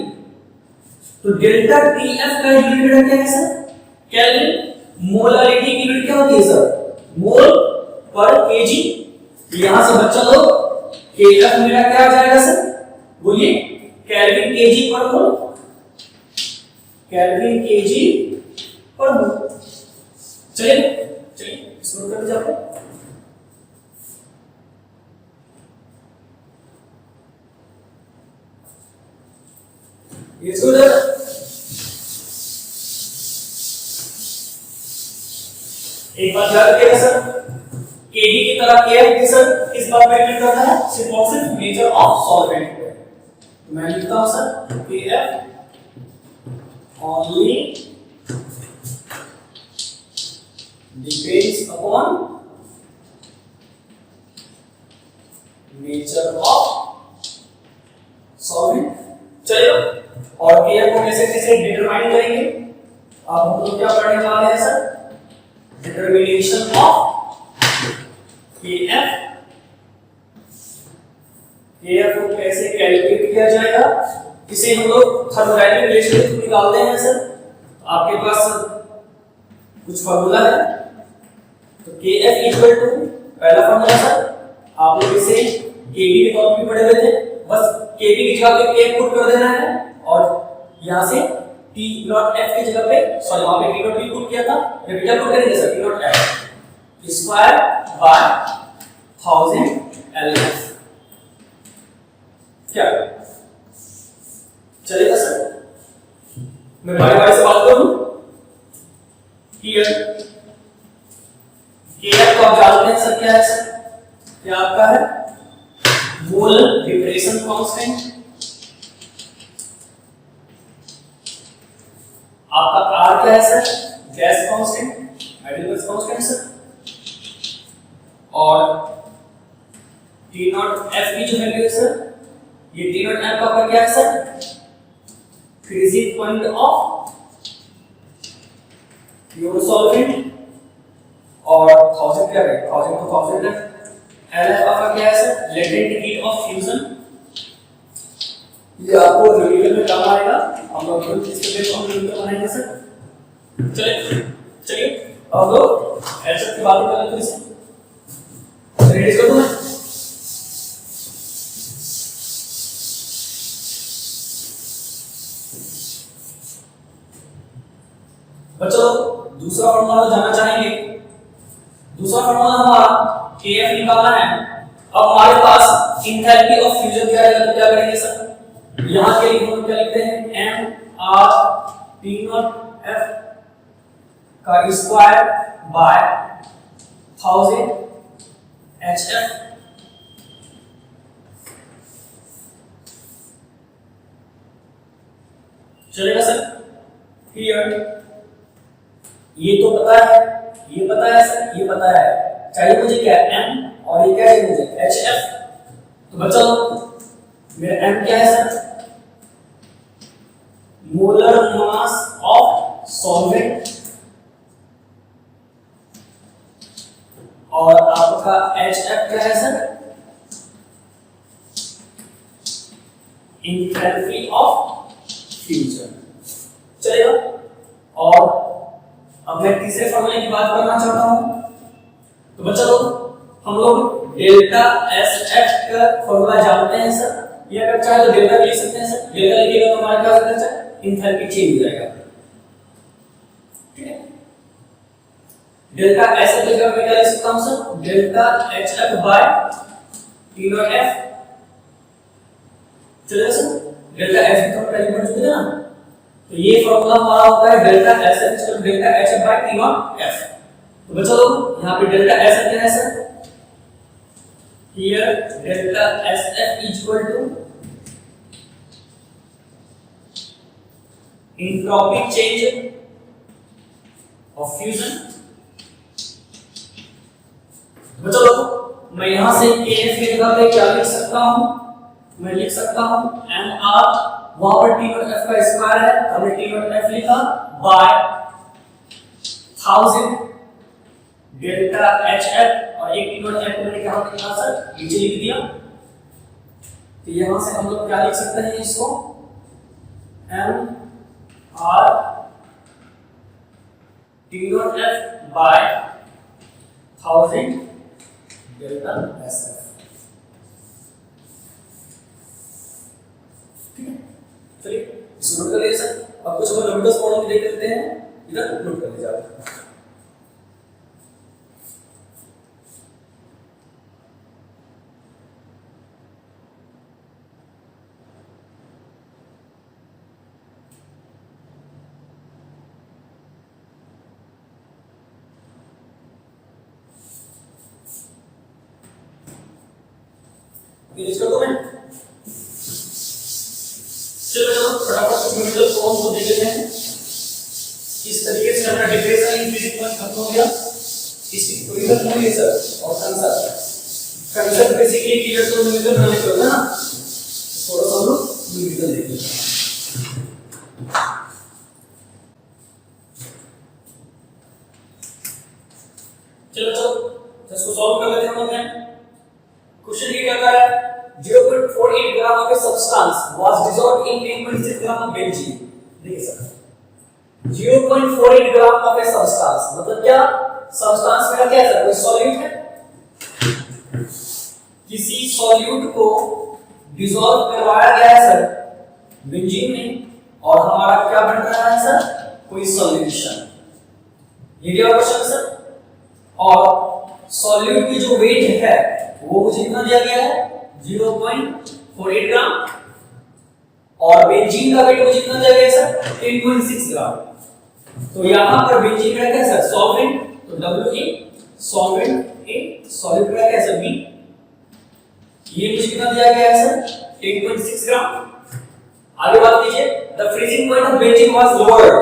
तो डेल्टा TF का यूनिट क्या है सर? केल्विन। मोलरिटी की यूनिट क्या होती है सर? मोल पर kg। यहां से बच्चा लो KF मेरा क्या आ जाएगा सर? बोलिए, केल्विन kg पर मोल। केल्विन kg पर मोल। चलिए इसको कर जाओ। इसको इधर एक बात याद रखिएगा सर, केडी की तरह केएफ भी सर किस बात पे डिपेंड करता है, सिर्फ और सिर्फ नेचर ऑफ सॉल्वेंट पे। तो मैं लिखता हूं sir KF only depends upon nature of solvent। चलिए और केएफ को कैसे कैसे डिटरमाइन करेंगे, अब हम लोग क्या पढ़ने वाले हैं sir, determination of KF. KF को कैसे कैलकुलेट किया जाएगा, इसे हम लोग थर्मोडायनामिक रिलेशनशिप निकालते हैं सर। आपके पास कुछ फार्मूला है, तो Kf इक्वल टू पहला फार्मूला सर, आप लोग इसे Kb के तौर पे पढ़े हुए थे, बस Kb की जगह पे K पुट कर देना है और यहां से T नॉट F की जगह पे, सॉरी वहां पे T नॉट B पुट किया था, ये क्या पुट करेंगे sir, T not F square by 1000 LF। क्या चलेगा सर, मैं बारी बारी से बात करूं। हियर केएफ को आप जानते हैं सर, क्या है सर, क्या आपका है मोल डिप्रेशन कांस्टेंट, आपका आर क्या है sir, gas constant, ideal gas constant sir, और टी नॉट एफ की जो वैल्यू है सर, ये टी नॉट एफ का क्या है sir, freezing point of your solvent, और 1000 क्या है, 1000 तो 1000 है। एलएफ आपका क्या है sir, latent heat of fusion, ये आपको न्यूमेरिकल में काम आएगा, हम लोग इसके बेस पर न्यूमेरिकल बनाएंगे सर। चलिए अब लोग एचएफ की बात कर लेते हैं, इसे रेडी कर दूं मैं। बच्चों दूसरा फार्मूला जानना चाहेंगे, दूसरा फार्मूला हमारा Kf निकालना है। अब हमारे पास इंथैल्पी ऑफ फ्यूजन क्या रहेगा, तो क्या करेंगे सर, यहां के लिए हम क्या लिखते हैं, m r t not f का स्क्वायर बाय 1000 hf। चलेगा सर, हियर ये तो पता है, ये पता है सर, ये पता है, चाहिए मुझे क्या, m, और ये क्या है मुझे hf। तो बच्चा मेरा m क्या है sir, molar mass of solvent, और आपका hf क्या है सर, एंथैल्पी ऑफ फ्यूजन। चलेगा, और अब मैं तीसरे फॉर्मूले की बात करना चाहता हूं। तो बच्चा लोग हम लोग डेल्टा एस एफ का फॉर्मूला जानते हैं सर, ये अगर चाहे तो डेल्टा लिख सकते हैं सर, डेल्टा लिखिएगा तो हमारा क्या हो जाएगा, एंथैल्पी चेंज हो जाएगा, ठीक है। डेल्टा एस एफ की जगह मैं क्या लिख सकता हूं sir, delta H F by T not F. चलेगा सर, डेल्टा एस की तरफ पहले बढ़ चुके हैं ना, तो ये फॉर्मूला हमारा होता है delta S F equal to delta H F by T not F. तो बच्चा लोग यहां पे डेल्टा एस एफ क्या है sir, here delta S F equal to entropy change of fusion. बच्चा लोग मैं यहां से केएफ की जगह पे क्या लिख सकता हूं, मैं लिख सकता हूं एम आर, वहां पर टी नॉट एफ का स्क्वायर है, हमने टी नॉट एफ लिखा बाय 1000 डेल्टा एच एफ, और एक टी नॉट एफ मैंने क्या लिखा सर, नीचे लिख दिया। तो यहां से हम लोग क्या लिख सकते हैं इसको, M R T not F by 1000 delta S F. चलिए इसको नोट कर लीजिए सर, अब कुछ हम नंबर्स फॉर्म देख लेते हैं, इधर नोट कर लीजिए आप। फिनिश कर दो मैं। चलो फटाफट से न्यूमेरिकल फॉर्म को देख लेते हैं। इस तरीके से हमारा डिफरेंशियल इंक्रीजिंग पॉइंट खत्म हो गया। इसकी कोई जरूरत नहीं है सर। और कंसेप्ट बेसिकली क्लियर तो न्यूमेरिकल बनाने को है ना, थोड़ा सा हम लोग न्यूमेरिकल देख लेते हैं। चलो इसको सॉल्व कर लेते हैं हम लोग। क्वेश्चन ये क्या कह रहा है, 0.48 gram of a substance was dissolved in 10.6 gram of benzene. देखिए sir, 0.48 gram of a substance मतलब क्या, सब्सटेंस मेरा क्या है सर, कोई सॉल्यूट है। किसी सॉल्यूट को डिसॉल्व करवाया गया है सर बेंजीन में, और हमारा क्या बन रहा है सर, कोई सॉल्यूशन। ये क्या क्वेश्चन है सर। और सॉल्यूट की जो वेट है वो मुझे कितना दिया गया है, 0.48 ग्राम, और बेंजीन का वेट मुझे कितना दिया गया है सर, 10.6 ग्राम। तो यहां पर बेंजीन का क्या है सर, सॉल्वेंट, तो WA सॉल्वेंट A, सॉल्यूट का क्या है सर B। ये मुझे कितना दिया गया है सर, 10.6 ग्राम। आगे बात कीजिए, the freezing point of benzene was lower,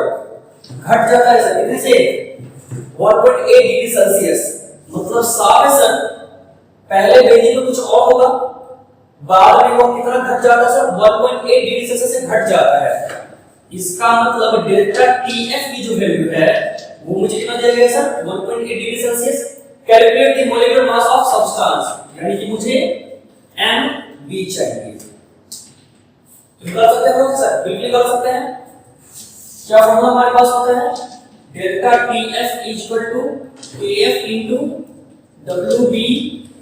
घट जाता है सर कितने से, 1.8 डिग्री सेल्सियस। मतलब साफ है सर, पहले बेंजीन में कुछ और होगा, बाद में वो कितना घट जाता है सर, 1.8 डिग्री सेल्सियस से घट जाता है। इसका मतलब डेल्टा TF की जो वैल्यू है वो मुझे कितना दिया गया sir, 1.8 degree Celsius. Calculate the molecular mass of substance, यानी कि मुझे MB चाहिए। निकाल सकते हैं सर, बिल्कुल निकाल सकते हैं। क्या फॉर्मूला हमारे पास होता है, delta TF equal to KF into WB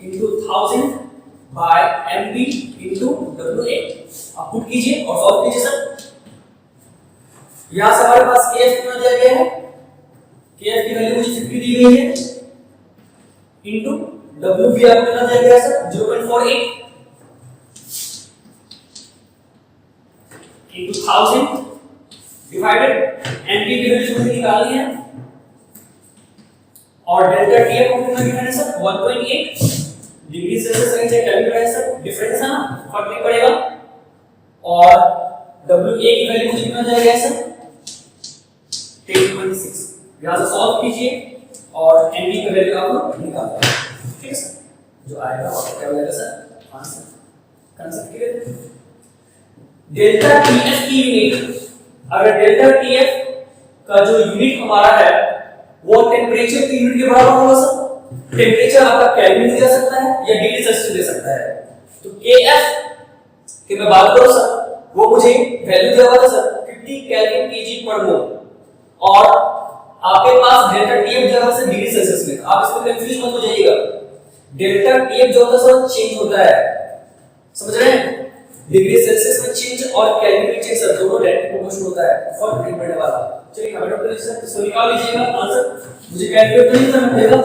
into 1000 by MB into WA। आप पुट कीजिए और सॉल्व कीजिए सर। यहां से हमारे पास KF कितना दिया गया है, KF की वैल्यू मुझे 50 दी गई है, इनटू WB आपको कितना दिया गया है सर, 0.48 इनटू 1000 डिवाइडेड MB की वैल्यू मुझे निकालनी है, और डेल्टा TF को कितना गिवन है सर, 1.8 डिग्री सेल्सियस है, कैलकुलेट है सर, डिफरेंस है ना, फर्क नहीं पड़ेगा। और WA की वैल्यू मुझे कितना दिया गया है सर, 10.6। यहां से सॉल्व कीजिए और MB की वैल्यू आप निकाल लो, ठीक है सर। जो आएगा वो क्या हो जाएगा sir, answer. Concept clear. Delta TF की यूनिट, अगर डेल्टा TF का जो यूनिट हमारा है वो टेम्परेचर की यूनिट के बराबर होगा सर। टेम्परेचर आपका केल्विन में दे सकता है या डिग्री सेल्सियस दे सकता है। तो KF की मैं बात करूं सर, वो मुझे वैल्यू दिया हुआ था सर 50 केल्विन kg पर मोल, और आपके पास डेल्टा TF दिया हुआ है डिग्री सेल्सियस में। आप इसमें कंफ्यूज मत हो जाइएगा, डेल्टा TF जो होता है सर चेंज होता है, समझ रहे हैं। डिग्री सेल्सियस में चेंज और केल्विन में चेंज सर दोनों डायरेक्ट प्रोपोर्शनल होता है, फर्क नहीं पड़ने वाला। चलिए हमें डॉक्टर सर इसको निकाल लीजिएगा आंसर, मुझे कैलकुलेट नहीं करना पड़ेगा,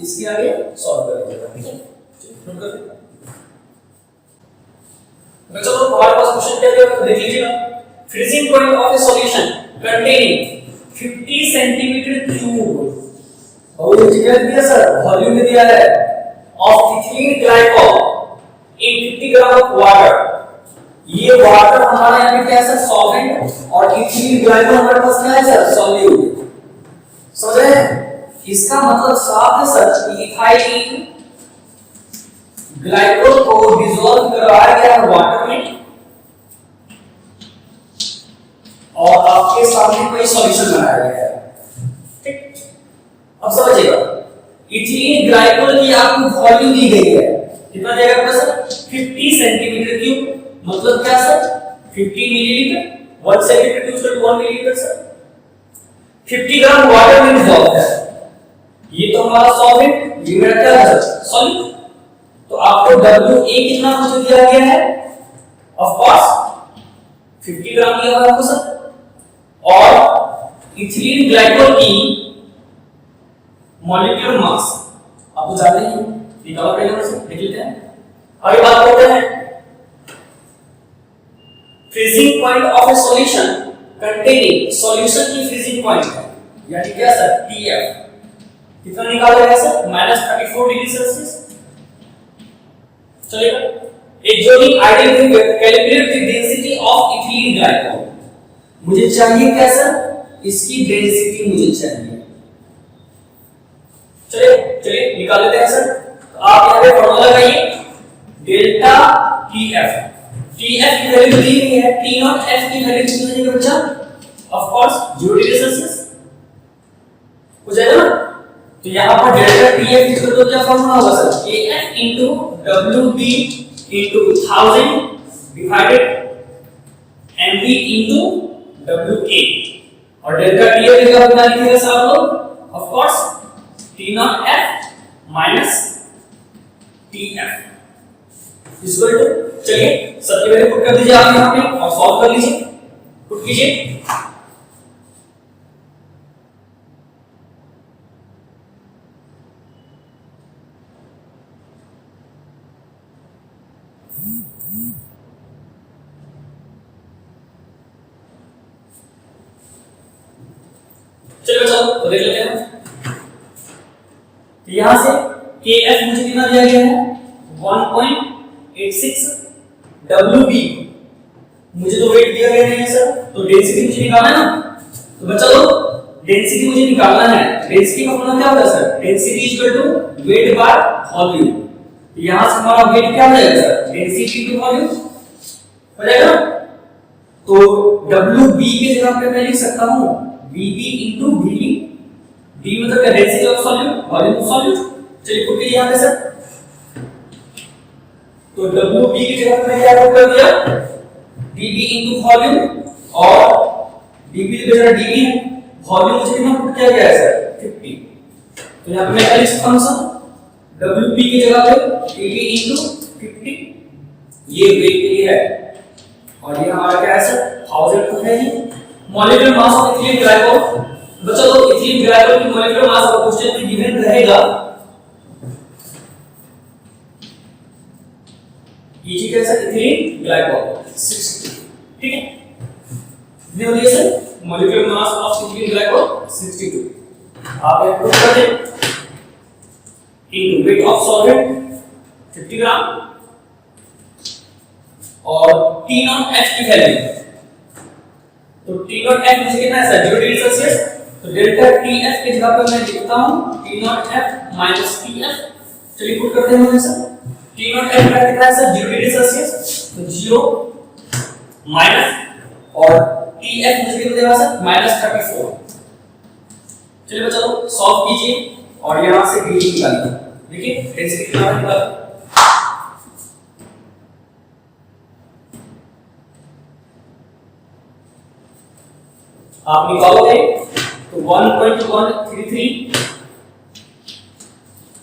इसके आगे सॉल्व कर लीजिएगा, ठीक है। नोट कर लीजिए। चलो हमारे पास क्वेश्चन क्या दिया है देख लीजिएगा। Freezing point of a solution containing 50 centimetre cube, और ये क्या दिया सर, वॉल्यूम में दिया है, of ethylene glycol in 50 gram of water. ये वाटर हमारा यहाँ पे क्या है सर, सॉल्वेंट, और इथीलीन ग्लाइकॉल हमारे पास क्या है सर, सॉल्यूट। समझ रहे हैं, इसका मतलब साफ है सर, इथाइलिन ग्लाइकोल को डिसॉल्व करवाया गया है वाटर में, और आपके सामने कोई सॉल्यूशन बनाया गया है, ठीक। अब समझिएगा, इथीलीन ग्लाइकोल की आपको वॉल्यूम दी गई है, कितना देगा आपको सर, 50 सेंटीमीटर क्यूब। मतलब क्या sir, 50 millilitre, 1 centimetre cube equal to 1 millilitre sir. 50 gram water में डिसॉल्व है, ये तो हमारा सॉल्वेंट, ये मेरा क्या है सर, सॉल्यूट। तो आपको WA कितना मुझे दिया गया है, ऑफ कोर्स 50 ग्राम दिया हुआ है आपको सर, और इथीलीन ग्लाइकोल की मॉलिक्यूलर मास आपको जानते हैं, निकाला पहले से देख लेते हैं। आगे बात करते हैं, freezing point of a solution containing, solution की फ्रीजिंग पॉइंट है, यानी क्या सर, TF कितना निकाला गया सर, -34 डिग्री सेल्सियस। चलेगा, Exotic ideal calculate the density of ethylene glycol. मुझे चाहिए क्या सर? इसकी डेंसिटी मुझे चाहिए। चलिए निकाल लेते हैं सर। तो आप यहाँ पे फॉर्मूला लगाइए डेल्टा TF। TF की वैल्यू दी हुई है, T नॉट F की वैल्यू कितनी हो जाएगी बच्चा? ऑफ कोर्स 0 डिग्री सेल्सियस हो जाएगा ना। तो यहाँ पर डेल्टा TF इक्वल टू क्या फॉर्मूला होगा sir? KF into WB into 1000 divided MB into WA। और डेल्टा TF की क्या बता लिखिएगा सर आप लोग? Of course T not F minus TF equal to, चलिए सबकी वैल्यू पुट कर दीजिए आप यहाँ पे और सॉल्व कर लीजिए, पुट कीजिए। चलो तो देख लेते हैं। यहां से KF मुझे कितना दिया गया है? 1.86 WB मुझे तो वेट दिया गया नहीं है सर, तो डेंसिटी मुझे निकालना है ना। तो बच्चा लोग डेंसिटी मुझे निकालना है। डेंसिटी का फॉर्मूला क्या होता है sir? Density equal to weight by volume. यहां से हमारा वेट क्या हो जाएगा सर? डेंसिटी टू वॉल्यूम हो जाएगा। तो WB की जगह पे मैं लिख सकता हूं VB into VB। B मतलब क्या? Density of solute, volume of solute. चलिए पुट कीजिए यहां पे सर। तो WB की जगह पे मैं क्या पुट कर दिया? DB into वॉल्यूम, और DB की जगह DB है, वॉल्यूम मुझे कितना पुट किया गया है सर? 50। तो यहां पे मैं क्या लिख सकता हूं सर? WB की जगह पे DB into 50 ये वेट के लिए है, और ये हमारा क्या है सर? 1000 तो है ही। Molecular mass of ethylene glycol, बच्चों तो इथिलीन ग्लाइकोल की मॉलिक्यूलर मास आपको क्वेश्चन में गिवन रहेगा। ये चीज है सर इथिलीन ग्लाइकोल 60, ठीक है। कितनी होती है sir? Molecular mass of ethylene glycol 62। आप ये प्रूव कर दें इनटू वेट ऑफ सॉल्वेंट 50 ग्राम और T नॉट F की वैल्यू। तो T नॉट F मुझे कितना है सर? 0 degree Celsius. तो डेल्टा TF की जगह पे मैं लिखता हूं T not F minus TF। चलिए पुट करते हैं सर। T नॉट F का कितना है सर? 0 degree Celsius. तो 0 माइनस और TF मुझे कितना देगा सर? -34। चलिए बच्चों सॉल्व कीजिए और यहां से DB निकालिए। देखिए डेंसिटी कितना निकाला। आप निकालोगे तो 1.133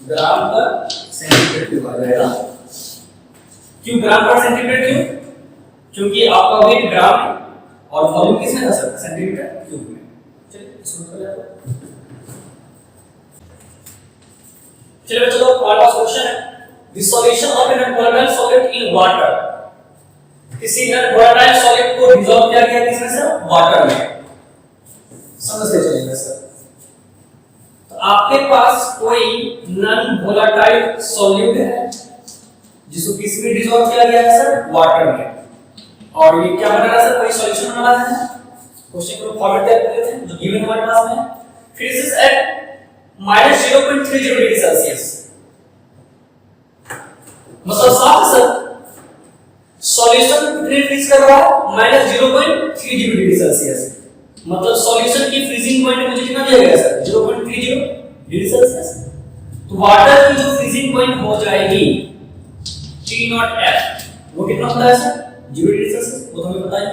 ग्राम पर सेंटीग्रेड क्यूब आ जाएगा। क्यों ग्राम पर सेंटीग्रेड क्यूब? क्योंकि आपका वेट ग्राम है और वॉल्यूम किसमें था सर? सेंटीमीटर क्यूब में। चलिए इसको कर लेते हैं। चलिए चलो हमारा क्वेश्चन है the solution of an volatile solid in water. किसी नॉन वोलेटाइल सॉलिड को डिसॉल्व किया गया किसमें सर? वाटर में। समझते चलिएगा सर। तो आपके पास कोई नॉन वोलेटाइल सॉल्यूट है जिसको किसमें डिसॉल्व किया गया है सर? वाटर में। और ये क्या बना रहा है सर? कोई सॉल्यूशन बना रहा है। क्वेश्चन को फॉर्मेट कर देते हैं जो गिवन हमारे पास में है। Freezes at -0.30 degree Celsius. मतलब साफ है सर, सॉल्यूशन कितने फ्रीज कर रहा है? -0.30 डिग्री सेल्सियस। मतलब सॉल्यूशन की फ्रीजिंग पॉइंट मुझे कितना दिया गया सर? 0.30 degree Celsius. तो वाटर की जो फ्रीजिंग पॉइंट हो जाएगी T नॉट F वो कितना होता है सर? 0 degree Celsius. वो तो हमें पता ही है।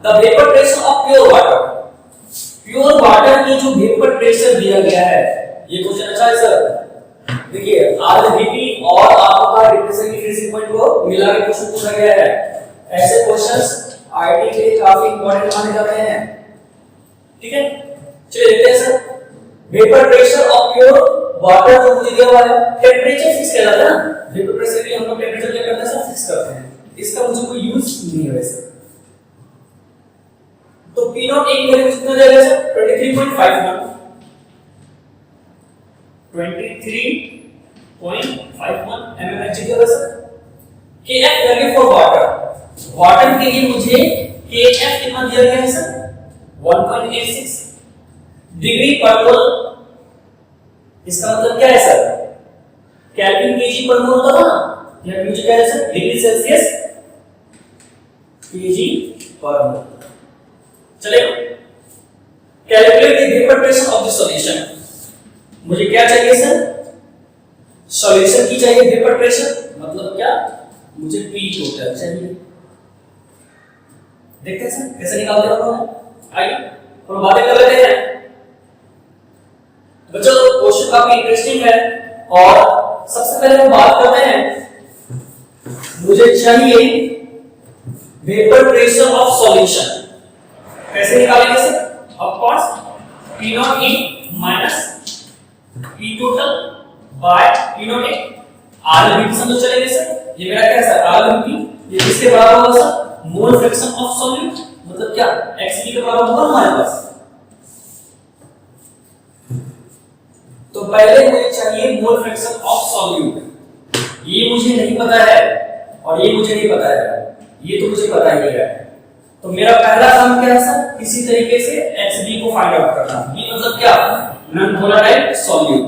The vapour pressure of pure water. Pure water की जो वेपर प्रेशर दिया गया है, ये क्वेश्चन अच्छा है सर। देखिए RVP और आपका डिप्रेशन की फ्रीजिंग पॉइंट को मिला के क्वेश्चन पूछा गया है। ऐसे क्वेश्चंस आईटी के लिए काफी इंपॉर्टेंट माने जाते हैं, ठीक है। चलिए देखते हैं sir. Vapour pressure of pure water जो मुझे दिया हुआ है, टेंपरेचर फिक्स किया जाता है ना। वेपर प्रेशर के लिए हम लोग टेंपरेचर क्या करते हैं सर? फिक्स करते हैं। इसका मुझे कोई यूज नहीं है वैसे। तो P नॉट A की वैल्यू कितना दिया गया सर? 23.51 23.51 mmHg दिया गया sir. KF value for water, water के लिए मुझे KF कितना दिया गया है सर 1.86 डिग्री पर मोल। इसका मतलब क्या है सर, केल्विन केजी पर मोल होता था ना, यह मुझे क्या है सर डिग्री सेल्सियस केजी पर मोल। चलिए calculate the vapour pressure of the solution, मुझे क्या चाहिए सर सॉल्यूशन की चाहिए वेपर प्रेशर, मतलब क्या मुझे पी टोटल चाहिए। देखते हैं सर कैसे निकालते हैं हम, आइए हम बातें कर लेते हैं। बच्चों क्वेश्चन काफी इंटरेस्टिंग है और सबसे पहले हम बात करते हैं, मुझे चाहिए वेपर प्रेशर ऑफ सॉल्यूशन। कैसे निकालेंगे sir, of course P not E minus P total by P not E। R समझ चलेंगे सर, ये मेरा क्या है सर R, ये किसके बराबर होगा sir mole fraction of solute, मतलब क्या XP के बराबर होगा हमारे पास। तो पहले मुझे चाहिए मोल फ्रैक्शन ऑफ सॉल्यूट, ये मुझे नहीं पता है और ये मुझे नहीं पता है, ये तो मुझे पता ही है। तो मेरा पहला काम क्या है सर, किसी तरीके से XB को फाइंड आउट करना, ये मतलब क्या नॉन वोलेटाइल सॉल्यूट,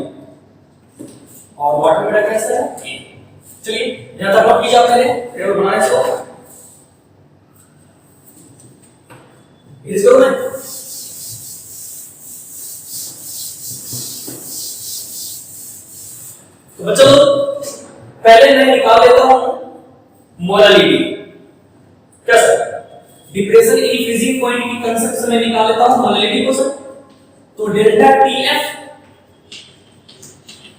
और वाटर मेरा कैसा है। चलिए ज्यादा नोट कीजिए, आप चलिए टेबल बनाने से इसको मैं तो बच्चों पहले मैं निकाल लेता हूं मोलालिटी। क्या sir depression in freezing point की कंसेप्ट से मैं निकाल लेता हूं मोलालिटी को सर। तो डेल्टा TF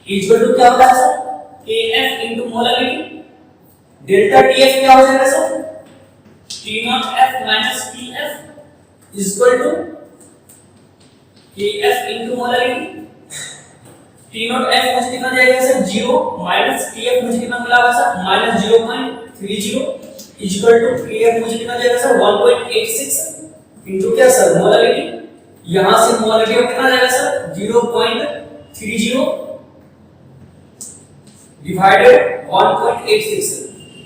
इक्वल टू क्या होता है sir KF into molality. Delta TF क्या हो जाएगा sir T0F minus TF equal to KF into molality. T0F मुझे कितना जाएगा सर 0 माइनस TF मुझे कितना मिला होगा sir minus 0.30 equal to KF मुझे कितना जाएगा सर 1.86 इनटू क्या सर मोलालिटी। यहां से मोलालिटी में कितना जाएगा सर 0.30 डिवाइडेड 1.86।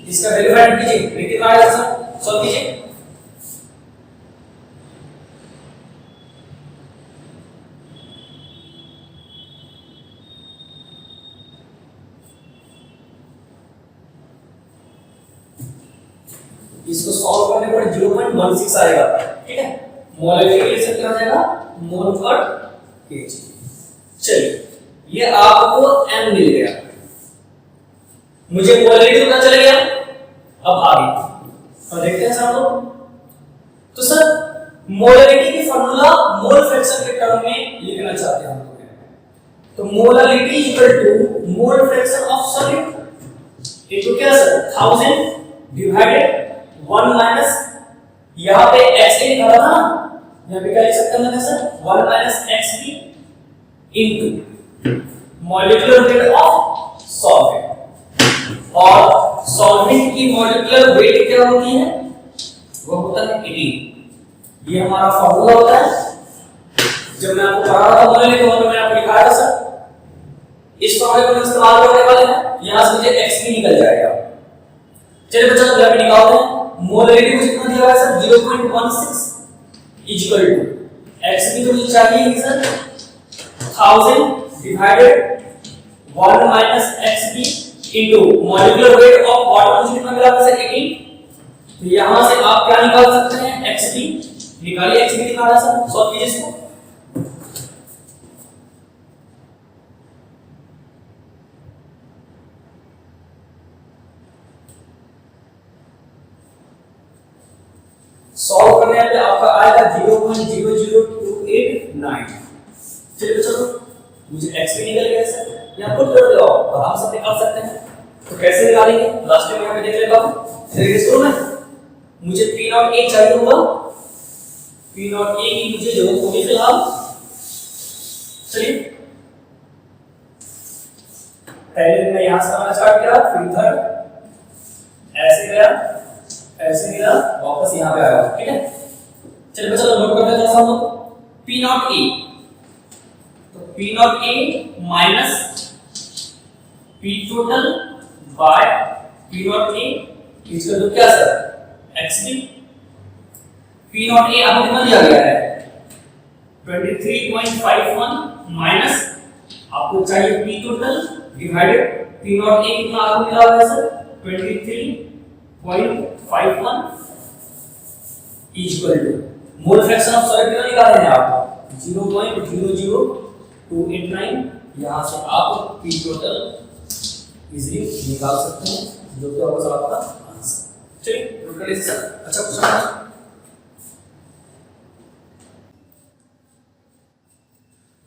इसका वैल्यू फाइंड कीजिए, कितना आएगा सर सॉल्व कीजिए। इसको सॉल्व करने पर 0.16 आएगा, ठीक है। मोलालिटी के लिए सर क्या हो जाएगा मोल पर केजी। चलिए ये आपको m मिल गया, मुझे मोलालिटी पता चल गया। अब आगे और देखते हैं सर हम लोग। तो सर मोलालिटी की फार्मूला मोल फ्रैक्शन के टर्म में लिखना चाहते हैं हम लोग। तो molality equal to mole fraction of solute into क्या सर 1000 डिवाइडेड 1 माइनस यहां पे x लिखा था ना, यहां पे क्या लिख सकते हैं sir 1 minus xp into molecular weight of solvent. और सॉल्वेंट की मॉलिक्यूलर वेट क्या होती है, वो होता है 18। ये हमारा फार्मूला होता है। जब मैं आपको पढ़ा रहा था मोलालिटी तो मैं आपको लिखा था सर इस फार्मूले को इस्तेमाल करने वाले हैं, यहां से मुझे xp निकल जाएगा। चलिए बच्चों यहां पे निकालते हैं। मोलालिटी मुझे कितना दिया हुआ है सर 0.16 इक्वल टू xp तो मुझे चाहिए sir 1000 divided 1 minus xp into molecular weight of water मुझे कितना मिला सर 18। तो यहां से आप क्या निकाल सकते हैं xp निकालिए, xp कितना आ रहा है सर सॉल्व कीजिए इसको। सॉल्व करने पे आपका आएगा 0.00289। चलिए बच्चों मुझे xp निकल गया सर, यहां पुट कर दो आराम से निकाल सकते हैं। तो कैसे निकालेंगे लास्ट में यहां पे देख लेता हूं। चलिए इसको मैं मुझे P0A चाहिए होगा, P0A की मुझे जरूरत होगी फिलहाल। चलिए पहले मैं यहां से बनाना स्टार्ट किया, फिर इधर ऐसे गया, ऐसे गया, वापस यहां पे आया, ठीक है। चलिए बच्चों नोट कर लेते हैं हम लोग P0A। तो P0A minus P total by P0A is equal to क्या sir xd p not a आपको कितना दिया गया है 23.51 माइनस आपको चाहिए p total divided p not a कितना आपको मिला हुआ है sir 23.51 is equal to mole fraction of solid कितना निकाल रहे हैं आप 0.00289 यहां से आप p टोटल इजीली निकाल सकते हैं जो कि होगा सर आपका आंसर। चलिए नोट कर लीजिए सर। अच्छा क्वेश्चन है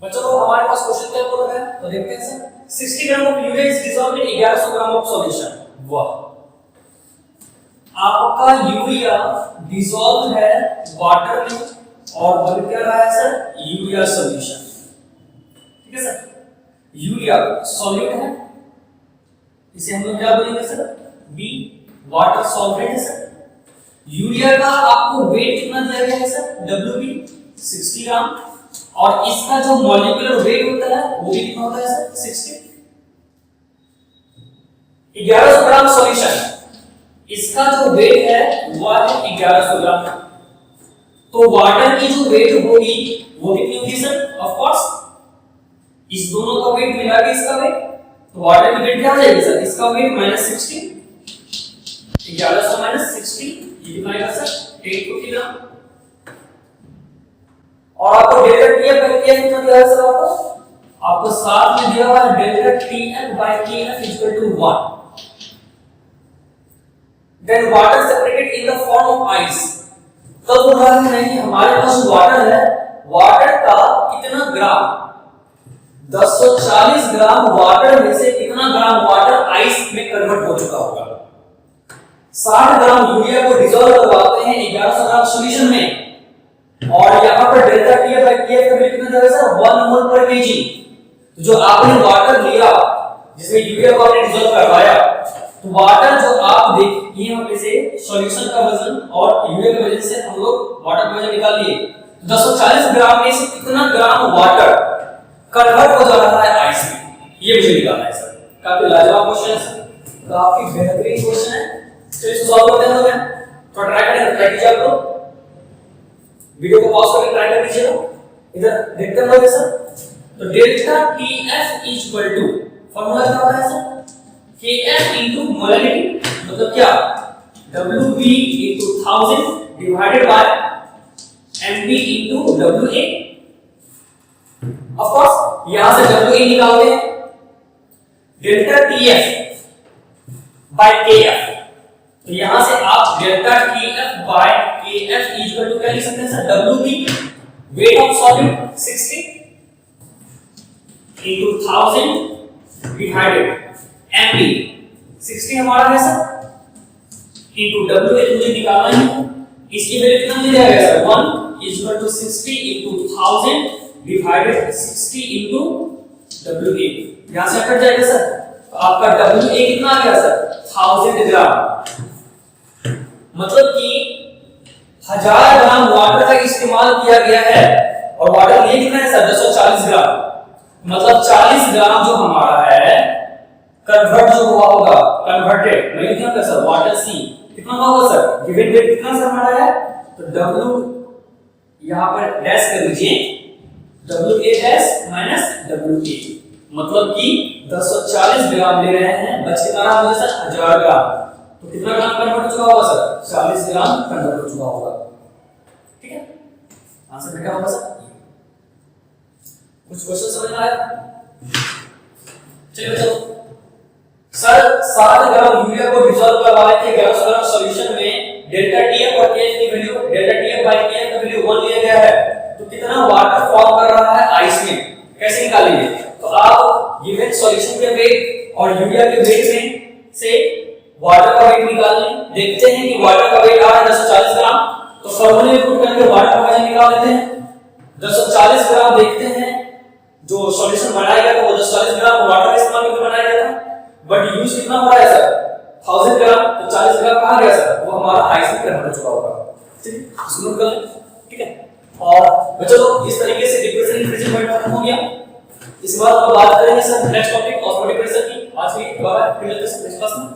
बच्चों को हमारे पास क्वेश्चन क्या बोल रहा है तो देखते हैं sir 60 gram of urea is dissolved in 1100 gram of solution. वाह आपका यूरिया डिसॉल्व है वाटर में और बन क्या रहा है सर यूरिया सॉल्यूशन। ठीक है सर यूरिया सॉल्यूट है इसे हम लोग क्या बोलेंगे सर बी वाटर सॉल्वेंट है सर। यूरिया का आपको वेट कितना दिया गया है सर WB 60 ग्राम और इसका जो मॉलिक्यूलर वेट होता है वो भी कितना होता है सर 60। 1100 ग्राम सॉल्यूशन इसका जो वेट है वो है 1100 ग्राम। तो वाटर की जो वेट होगी वो कितनी होगी सर ऑफ कोर्स इस दोनों का वेट मिला के इसका वेट तो वाटर की वेट क्या हो जाएगी सर इसका वेट -60 1100 माइनस 60 ये कितना आएगा सर 850 ग्राम और आपको डेल्टा टीएफ बाय टीएफ कितना दिया है सर आपको साथ में दिया हुआ है delta TF by TF equal to 1। Then water separated in the form of ice. तब बोल रहा है नहीं हमारे पास वाटर है वाटर का कितना ग्राम 1040 ग्राम वाटर में से कितना ग्राम वाटर आइस में कन्वर्ट हो चुका होगा। 60 ग्राम यूरिया को डिसॉल्व करवाते हैं 1100 ग्राम सॉल्यूशन में और यहां पर डेल्टा टीएफ बाय टीएफ का वैल्यू कितना जाएगा सर 1 मोल पर केजी। तो जो आपने वाटर लिया जिसमें यूरिया को आपने डिसॉल्व करवाया तो वाटर जो आप देखिए यहां पे से सॉल्यूशन का वजन और यूरिया के वजन से हम लोग वाटर का वजन निकाल लिए 240 ग्राम में से कितना ग्राम वाटर कन्वर्ट हो जा रहा है आइस में ये मुझे निकालना है सर। काफी लाजवाब क्वेश्चन है काफी बेहतरीन क्वेश्चन है। चलिए इसको सॉल्व करते हैं हम तो ट्राई करें ट्राई कीजिए आप लोग वीडियो को पॉज करके ट्राई कर लीजिएगा इधर देखते हैं सर। तो delta TF is equal to formula क्या होता है सर Kf into molarity मतलब क्या WB into 1000 divided by MB into WA। of course यहां से WA निकालते हैं डेल्टा TF by KF तो यहां से आप delta TF by KF equal to क्या लिख सकते हैं sir WB weight of solid 60 into 1000 divided MB 60 हमारा है सर इनटू WA मुझे निकालना है इसकी वैल्यू कितना मिल जाएगा sir 1 is equal to 60 into 1000 divided 60 into WA यहां से कट जाएगा सर तो आपका WA कितना आ गया सर 1000 ग्राम मतलब कि 1000 ग्राम वाटर का इस्तेमाल किया गया है और वाटर ये कितना है सर 240 ग्राम मतलब 40 ग्राम जो हमारा है कन्वर्ट जो हुआ होगा कन्वर्टेड मैं कितना कर सर वाटर सी कितना होगा सर गिवन वेट कितना सर हमारा है तो W यहां पर डैश कर लीजिए WA डैश माइनस WA मतलब कि 240 ग्राम ले रहे हैं बच कितना रहा मुझे सर 1000 ग्राम तो कितना ग्राम कन्वर्ट हो चुका होगा सर 40 ग्राम कन्वर्ट हो चुका होगा। ठीक है आंसर क्या होगा सर कुछ क्वेश्चन समझ में आया। चलिए चलो सर 60 ग्राम यूरिया को डिसॉल्व करवाने थे 1100 ग्राम सॉल्यूशन में डेल्टा टीएफ और केएफ की value delta TF by KF का वैल्यू 1 लिया गया है तो कितना वाटर फॉर्म कर रहा है आइस में कैसे निकालेंगे तो आप गिवन सॉल्यूशन के वेट और यूरिया के वेट में से वाटर का वेट निकाल लें देखते हैं कि वाटर का वेट आ रहा है 240 ग्राम तो फार्मूले में पुट करके वाटर का वजन निकाल लेते हैं 240 ग्राम देखते हैं जो सॉल्यूशन बनाया गया था वो 240 ग्राम वाटर का इस्तेमाल करके बनाया गया था बट यूज कितना हो रहा है सर 1000 ग्राम तो 40 ग्राम कहां गया सर वो हमारा आइस में कन्वर्ट हो चुका होगा। ठीक है सुनो कर ठीक है और चलो इस तरीके से डिप्रेशन इंक्रीजिंग पॉइंट खत्म हो गया। इसके बाद हम बात करेंगे sir next topic osmotic pressure की आज की दोबारा फिर मिलते हैं नेक्स्ट क्लास में।